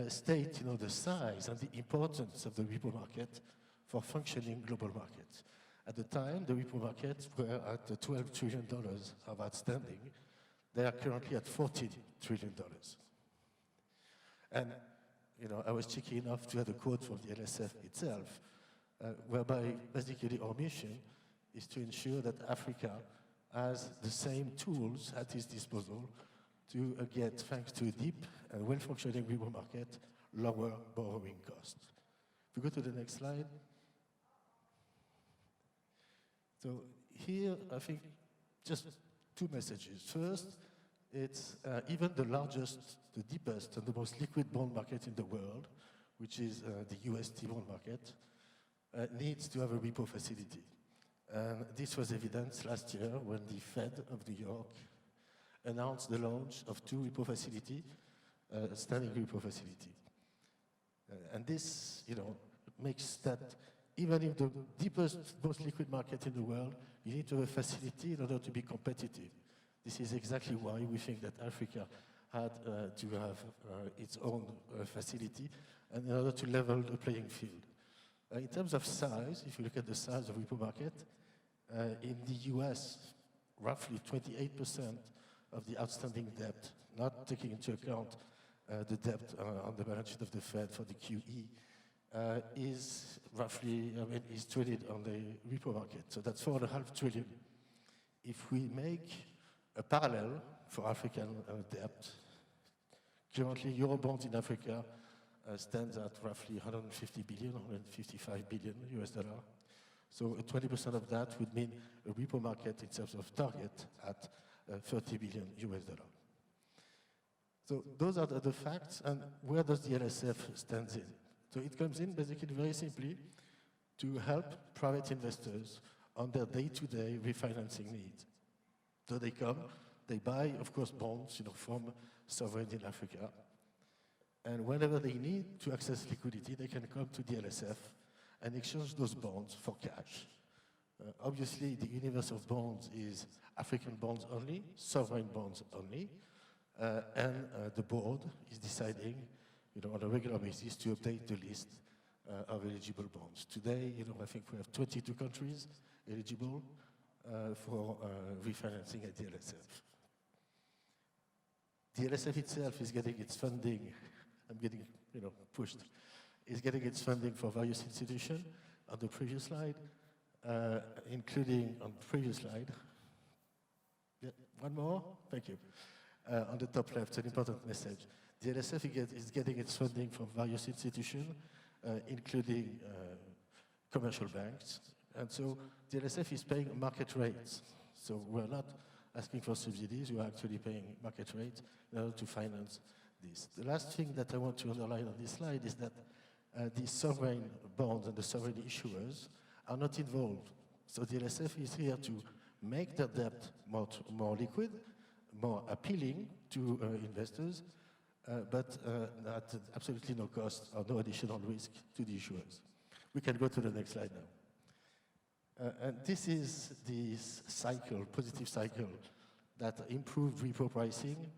states, you know, the size and the importance of the repo market for functioning global markets. At the time, the repo markets were at $12 trillion of outstanding. They are currently at $40 trillion. And, you know, I was cheeky enough to have a quote from the LSF itself, whereby basically our mission is to ensure that Africa has the same tools at its disposal to get, thanks to a deep and well-functioning repo market, lower borrowing costs. If we go to the next slide. So here, I think, just two messages. First, it's even the largest, the deepest, and the most liquid bond market in the world, which is the USD bond market, needs to have a repo facility. And this was evidenced last year when the Fed of New York announced the launch of two repo facilities, standing repo facility. And this, you know, makes that even in the deepest, most liquid market in the world, you need to have a facility in order to be competitive. This is exactly why we think that Africa had to have its own facility and in order to level the playing field. In terms of size, if you look at the size of repo market, in the US, roughly 28% of the outstanding debt, not taking into account the debt on the balance sheet of the Fed for the QE, is roughly, is traded on the repo market. So that's $4.5 trillion. If we make a parallel for African debt, currently Eurobonds in Africa stands at roughly 150 billion, 155 billion US dollar. So 20% of that would mean a repo market in terms of target at 30 billion US dollar. So those are the facts, and where does the LSF stand in? So it comes in basically very simply to help private investors on their day-to-day refinancing needs. So they come, they buy, of course, bonds, you know, from sovereigns in Africa, and whenever they need to access liquidity, they can come to the LSF, and exchange those bonds for cash. Obviously, the universe of bonds is African bonds only, sovereign bonds only, and the board is deciding, on a regular basis to update the list of eligible bonds. Today, I think we have 22 countries eligible for refinancing at the LSF. The LSF itself is getting its funding, I'm getting, pushed, is getting its funding for various institutions on the previous slide, including on the previous slide. Yeah, one more, thank you. On the top left, an important message. The LSF is getting its funding from various institutions, including commercial banks. And so the LSF is paying market rates. So we're not asking for subsidies, we are actually paying market rates in order to finance this. The last thing that I want to underline on this slide is that the sovereign bonds and the sovereign issuers are not involved. So the LSF is here to make their debt more liquid, more appealing to investors, but at absolutely no cost or no additional risk to the issuers. We can go to the next slide now. And this is this cycle, positive cycle, that improved repo pricing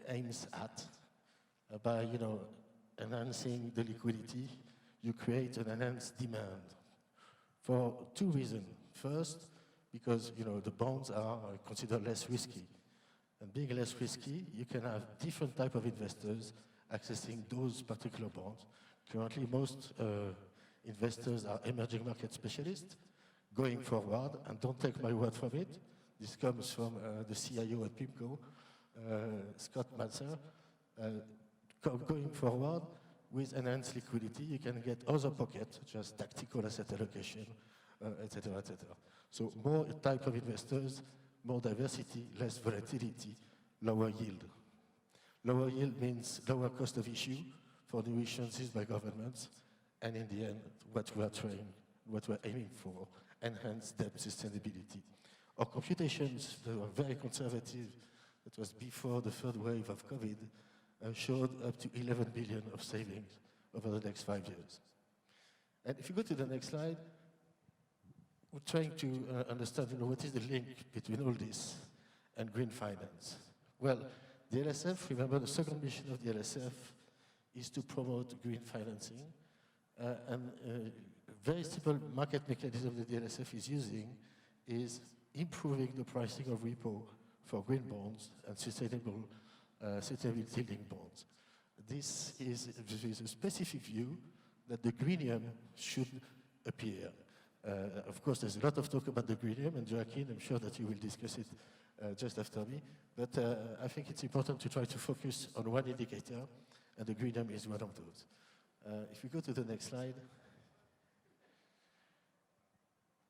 aims at by, enhancing the liquidity. You create an enhanced demand for two reasons. First, because, the bonds are considered less risky. And being less risky, you can have different type of investors accessing those particular bonds. Currently, most investors are emerging market specialists. Going forward, and don't take my word from it, this comes from the CIO at PIMCO, Scott Matzer. Going forward, with enhanced liquidity, you can get other pockets, just tactical asset allocation, et cetera, et cetera. So more type of investors, more diversity, less volatility, lower yield. Lower yield means lower cost of issue for new issuances by governments, and in the end, what we're aiming for, enhanced debt sustainability. Our computations, they were very conservative. That was before the third wave of COVID, showed up to 11 billion of savings over the next 5 years. And if you go to the next slide, we're trying to understand, what is the link between all this and green finance? Well, the LSF, remember the second mission of the LSF is to promote green financing. And very simple market mechanism that the LSF is using is improving the pricing of repo for green bonds and sustainability-linked bonds. This is a specific view that the greenium should appear. Of course, there's a lot of talk about the greenium, and Joaquin, I'm sure that you will discuss it just after me. But I think it's important to try to focus on one indicator, and the greenium is one of those. If we go to the next slide.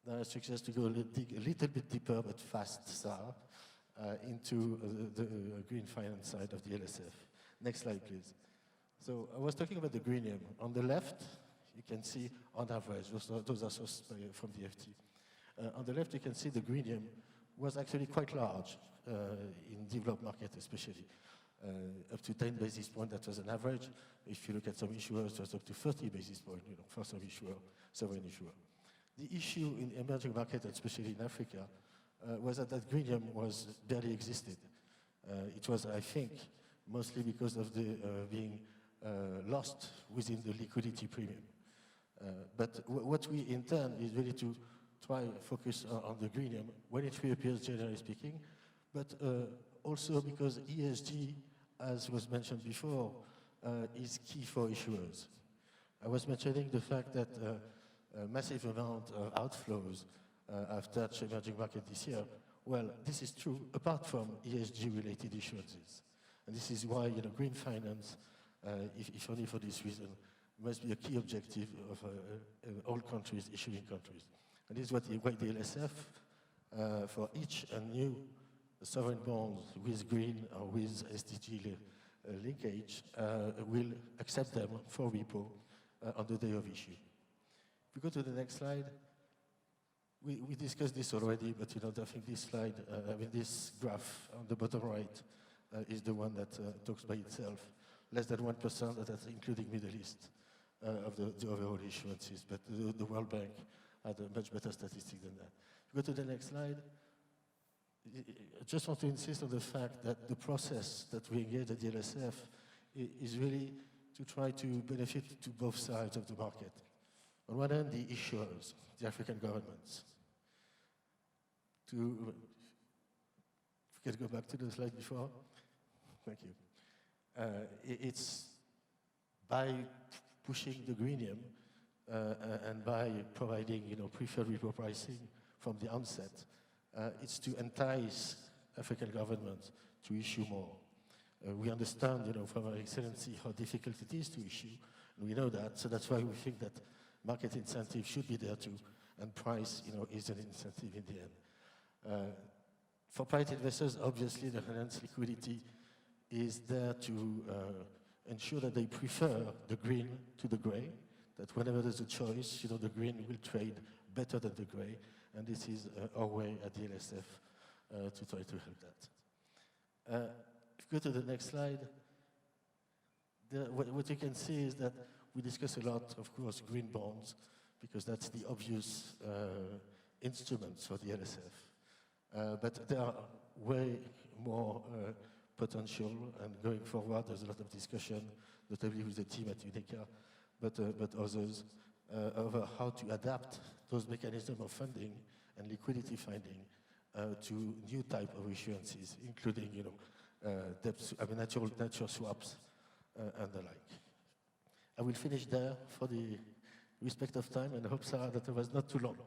Now I suggest to dig a little bit deeper, but fast, into the green finance side of the LSF. Next slide, please. So I was talking about the greenium. On the left, you can see on average, those are sourced from the FT. On the left, you can see the greenium was actually quite large in developed markets, especially. Up to 10 basis points, that was an average. If you look at some issuers, it was up to 30 basis points, for some issuer, sovereign issuer. The issue in emerging markets, especially in Africa, was that greenium barely existed. It was, I think, mostly because of the being lost within the liquidity premium. But what we intend is really to try and focus on the greenium when it reappears, generally speaking, but also because ESG, as was mentioned before, is key for issuers. I was mentioning the fact that a massive amount of outflows have touched emerging market this year. Well, this is true apart from ESG-related issuances. And this is why, green finance, if only for this reason, must be a key objective of all countries, issuing countries. And this is why the LSF, for each new sovereign bonds with green or with SDG linkage, will accept them for repo on the day of issue. If we go to the next slide, we discussed this already, but I think this slide, this graph on the bottom right is the one that talks by itself. Less than 1%, that's including Middle East. of the overall issuances, but the World Bank had a much better statistic than that. Go to the next slide. I just want to insist on the fact that the process that we engage at the LSF is really to try to benefit to both sides of the market. On one hand, the issuers, the African governments. If you can go back to the slide before. Thank you. It's by pushing the greenium and by providing, preferred repo pricing from the onset, it's to entice African governments to issue more. We understand, from Our Excellency, how difficult it is to issue, and we know that, so that's why we think that market incentive should be there too, and price, is an incentive in the end. For private investors, obviously, the enhanced liquidity is there to ensure that they prefer the green to the gray, that whenever there's a choice, the green will trade better than the gray, and this is our way at the LSF to try to help that. If you go to the next slide, what you can see is that we discuss a lot, of course, green bonds, because that's the obvious instruments for the LSF. But there are way more potential, and going forward, there's a lot of discussion, notably with the team at UNICA, but others, over how to adapt those mechanisms of funding and liquidity finding to new type of issuances, including, natural swaps and the like. I will finish there for the respect of time, and I hope, Sarah, that it was not too long.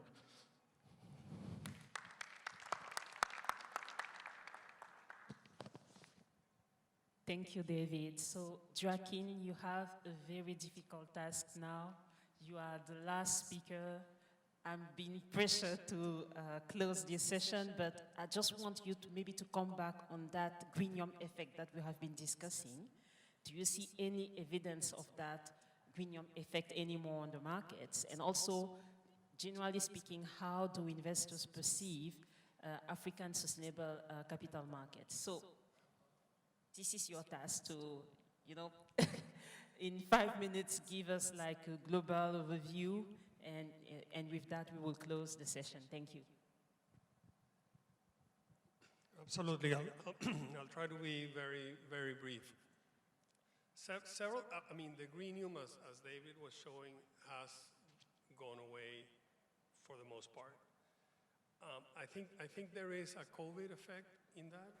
Thank you, David. So, Joaquin, you have a very difficult task now. You are the last speaker. I'm being pressured to close this session, but I just want you to maybe to come back on that greenium effect that we have been discussing. Do you see any evidence of that greenium effect anymore on the markets? And also, generally speaking, how do investors perceive African sustainable capital markets? So, this is your task to, in 5 minutes, give us like a global overview, and with that, we will close the session. Thank you. Absolutely. I'll try to be very, very brief. The greenium, as David was showing, has gone away for the most part. I think there is a COVID effect in that.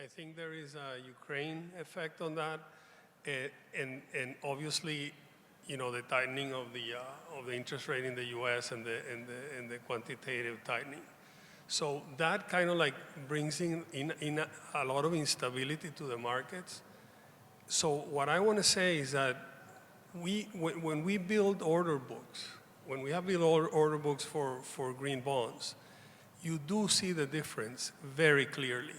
I think there is a Ukraine effect on that, and obviously, the tightening of the interest rate in the U.S. and the quantitative tightening. So that kind of like brings in a lot of instability to the markets. So what I want to say is that when we build order books, when we have built order books for green bonds, you do see the difference very clearly.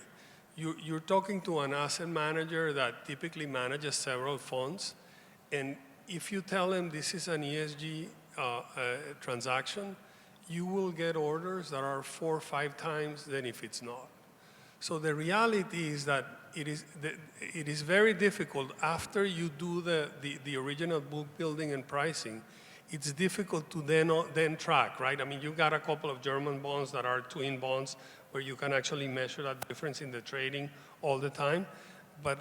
You're talking to an asset manager that typically manages several funds, and if you tell them this is an ESG transaction, you will get orders that are 4 or 5 times than if it's not. So the reality is that it is very difficult after you do the original book building and pricing. It's difficult to then track, right? I mean, you got a couple of German bonds that are twin bonds where you can actually measure that difference in the trading all the time. But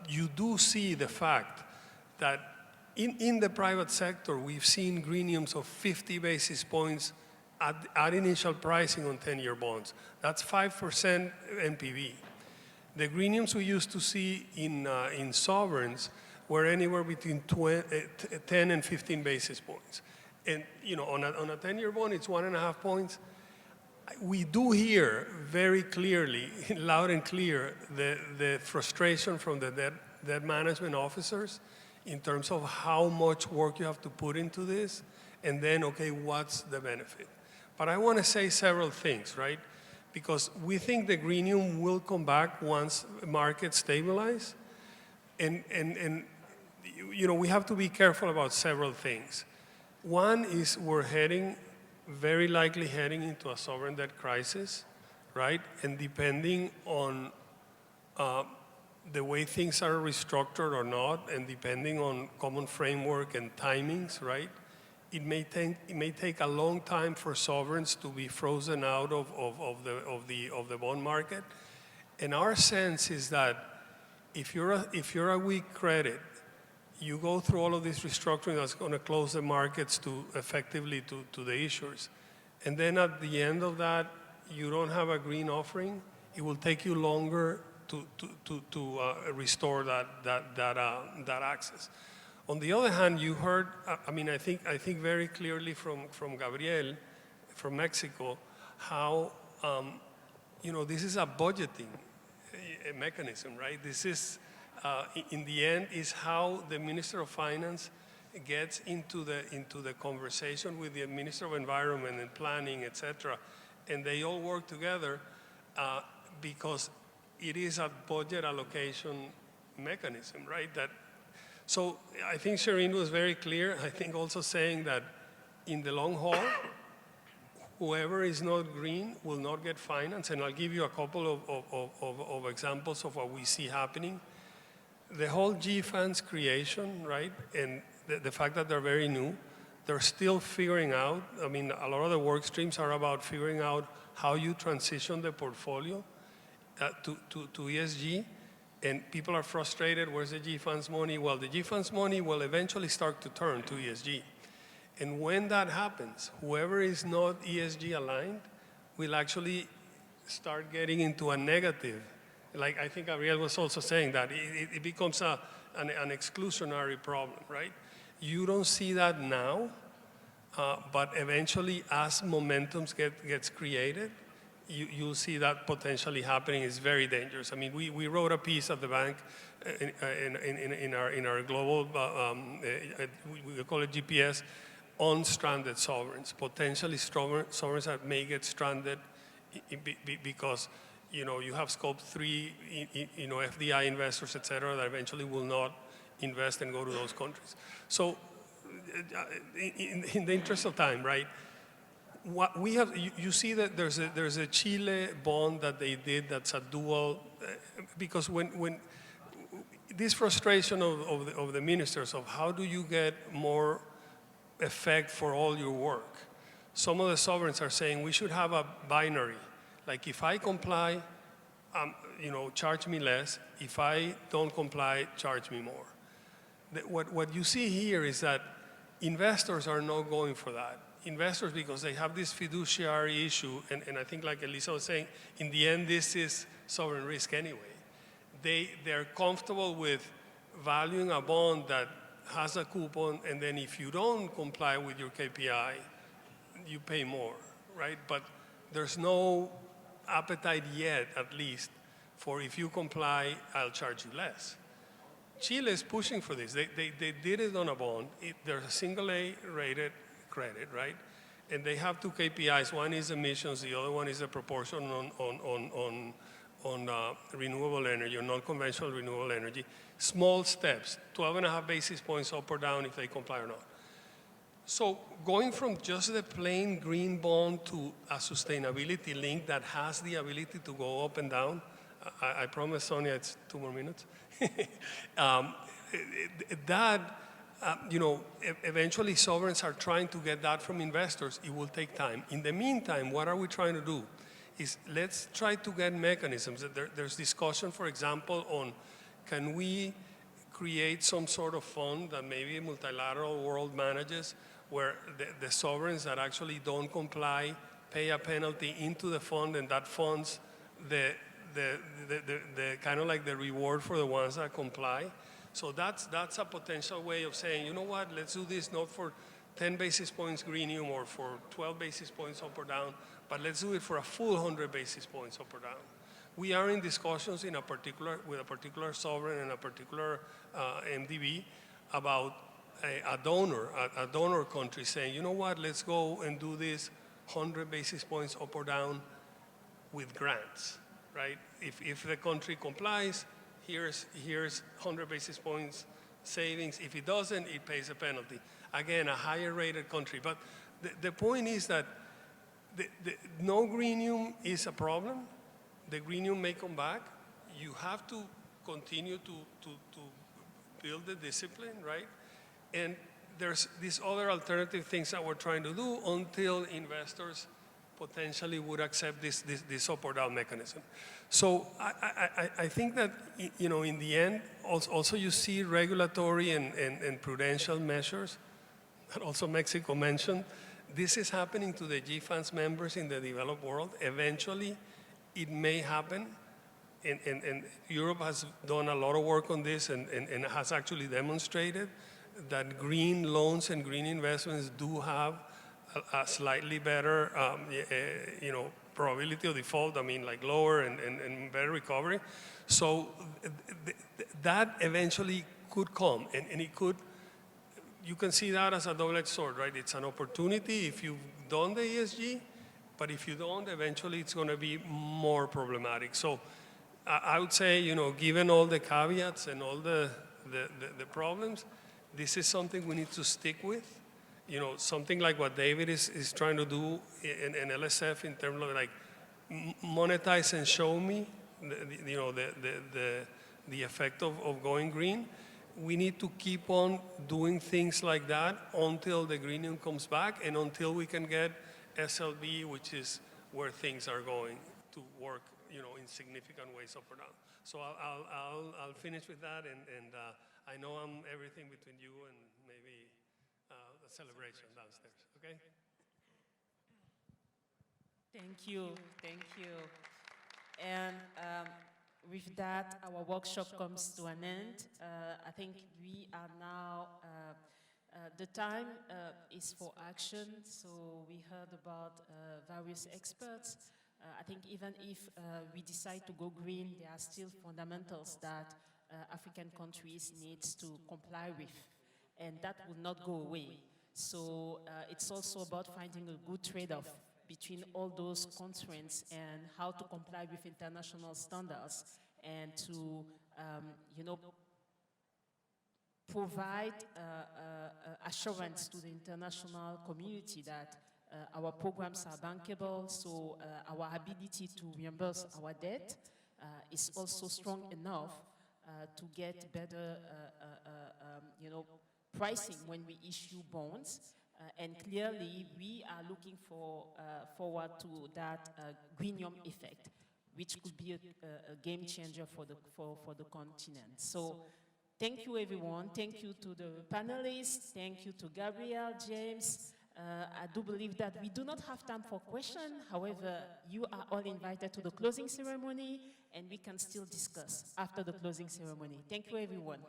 you do see the fact that in the private sector, we've seen greeniums of 50 basis points at initial pricing on 10-year bonds. That's 5% NPV. The greeniums we used to see in sovereigns were anywhere between 10 and 15 basis points. And on a 10-year bond, it's 1.5 points. We do hear very clearly, loud and clear, the frustration from the debt management officers in terms of how much work you have to put into this, and then, okay, what's the benefit? But I want to say several things, right? Because we think the greenium will come back once markets stabilize, and we have to be careful about several things. One is we're very likely heading into a sovereign debt crisis, right? And depending on the way things are restructured or not, and depending on common framework and timings, right? It may take a long time for sovereigns to be frozen out of the bond market. And our sense is that if you're a weak credit, you go through all of this restructuring that's going to close the markets to effectively to the issuers. And then at the end of that, you don't have a green offering. It will take you longer to restore that access. On the other hand, you heard, I mean, I think very clearly from Gabriel, from Mexico, how this is a budgeting mechanism, right? This is, in the end, is how the Minister of Finance gets into the conversation with the Minister of Environment and Planning, et cetera, and they all work together because it is a budget allocation mechanism, right? So I think Shireen was very clear. I think also saying that in the long haul, whoever is not green will not get finance. And I'll give you a couple of examples of what we see happening. The whole G funds creation, right? And the fact that they're very new, they're still figuring out. I mean, a lot of the work streams are about figuring out how you transition the portfolio to ESG. And people are frustrated, where's the G funds money? Well, the G funds money will eventually start to turn to ESG. And when that happens, whoever is not ESG aligned will actually start getting into a negative. Like I think Gabriel was also saying that it becomes an exclusionary problem, right? You don't see that now, but eventually as momentum gets created, you'll see that potentially happening. Is very dangerous. I mean, we wrote a piece at the bank in our global, we call it GPS, on stranded sovereigns, potentially sovereigns that may get stranded because you have scope 3, FDI investors, et cetera, that eventually will not invest and go to those countries. So in the interest of time, right? What we have, you see that there's a Chile bond that they did that's a dual, because when this frustration of the ministers of how do you get more effect for all your work, some of the sovereigns are saying we should have a binary, like if I comply, charge me less. If I don't comply, charge me more. What you see here is that investors are not going for that. Investors, because they have this fiduciary issue, and I think like Elisa was saying, in the end, this is sovereign risk anyway. They're comfortable with valuing a bond that has a coupon, and then if you don't comply with your KPI, you pay more, right? But there's no appetite yet, at least, for if you comply, I'll charge you less. Chile is pushing for this. They did it on a bond. There's a single A rated credit, right? And they have two KPIs. One is emissions, the other one is the proportion on renewable energy, or non-conventional renewable energy. Small steps, 12.5 basis points up or down if they comply or not. So going from just the plain green bond to a sustainability link that has the ability to go up and down, I promise Sonia it's 2 more minutes. Eventually sovereigns are trying to get that from investors. It will take time. In the meantime, what are we trying to do? Is let's try to get mechanisms. There's discussion, for example, on can we create some sort of fund that maybe a multilateral world manages, where the sovereigns that actually don't comply pay a penalty into the fund, and that funds the kind of like the reward for the ones that comply. So that's a potential way of saying, you know what, let's do this not for 10 basis points greenium or for 12 basis points up or down, but let's do it for a full 100 basis points up or down. We are in discussions with a particular sovereign and a particular MDB about a donor country saying, you know what, let's go and do this 100 basis points up or down with grants, right? If the country complies, here's 100 basis points savings. If it doesn't, it pays a penalty. Again, a higher rated country. But the point is that no greenium is a problem. The greenium may come back. You have to continue to build the discipline, right? And there's these other alternative things that we're trying to do until investors potentially would accept this up or down mechanism. So I think that, you know, in the end, also you see regulatory and prudential measures that also Mexico mentioned. This is happening to the GFANS members in the developed world. Eventually, it may happen. And Europe has done a lot of work on this and has actually demonstrated that green loans and green investments do have a slightly better, you know, probability of default. I mean, like lower and better recovery. So that eventually could come, and it could. You can see that as a double-edged sword, right? It's an opportunity if you've done the ESG, but if you don't, eventually it's going to be more problematic. So I would say, you know, given all the caveats and all the problems, this is something we need to stick with. You know, something like what David is trying to do in LSF in terms of like monetize and show me, you know, the effect of going green. We need to keep on doing things like that until the greening comes back and until we can get SLB, which is where things are going to work, you know, in significant ways up or down. So I'll finish with that, and I know I'm everything between you and maybe a celebration downstairs, okay? Thank you, thank you. And with that, our workshop comes to an end. I think we are now, the time is for action. So we heard about various experts. I think even if we decide to go green, there are still fundamentals that African countries need to comply with, and that will not go away. So it's also about finding a good trade-off between all those constraints and how to comply with international standards and to, you know, provide assurance to the international community that our programs are bankable, so our ability to reimburse our debt is also strong enough to get better, you know, pricing when we issue bonds. And clearly, we are looking forward to that greenium effect, which could be a game changer for the continent. So thank you, everyone. Thank you to the panelists. Thank you to Gabriel, James. I do believe that we do not have time for questions. However, you are all invited to the closing ceremony, and we can still discuss after the closing ceremony. Thank you, everyone.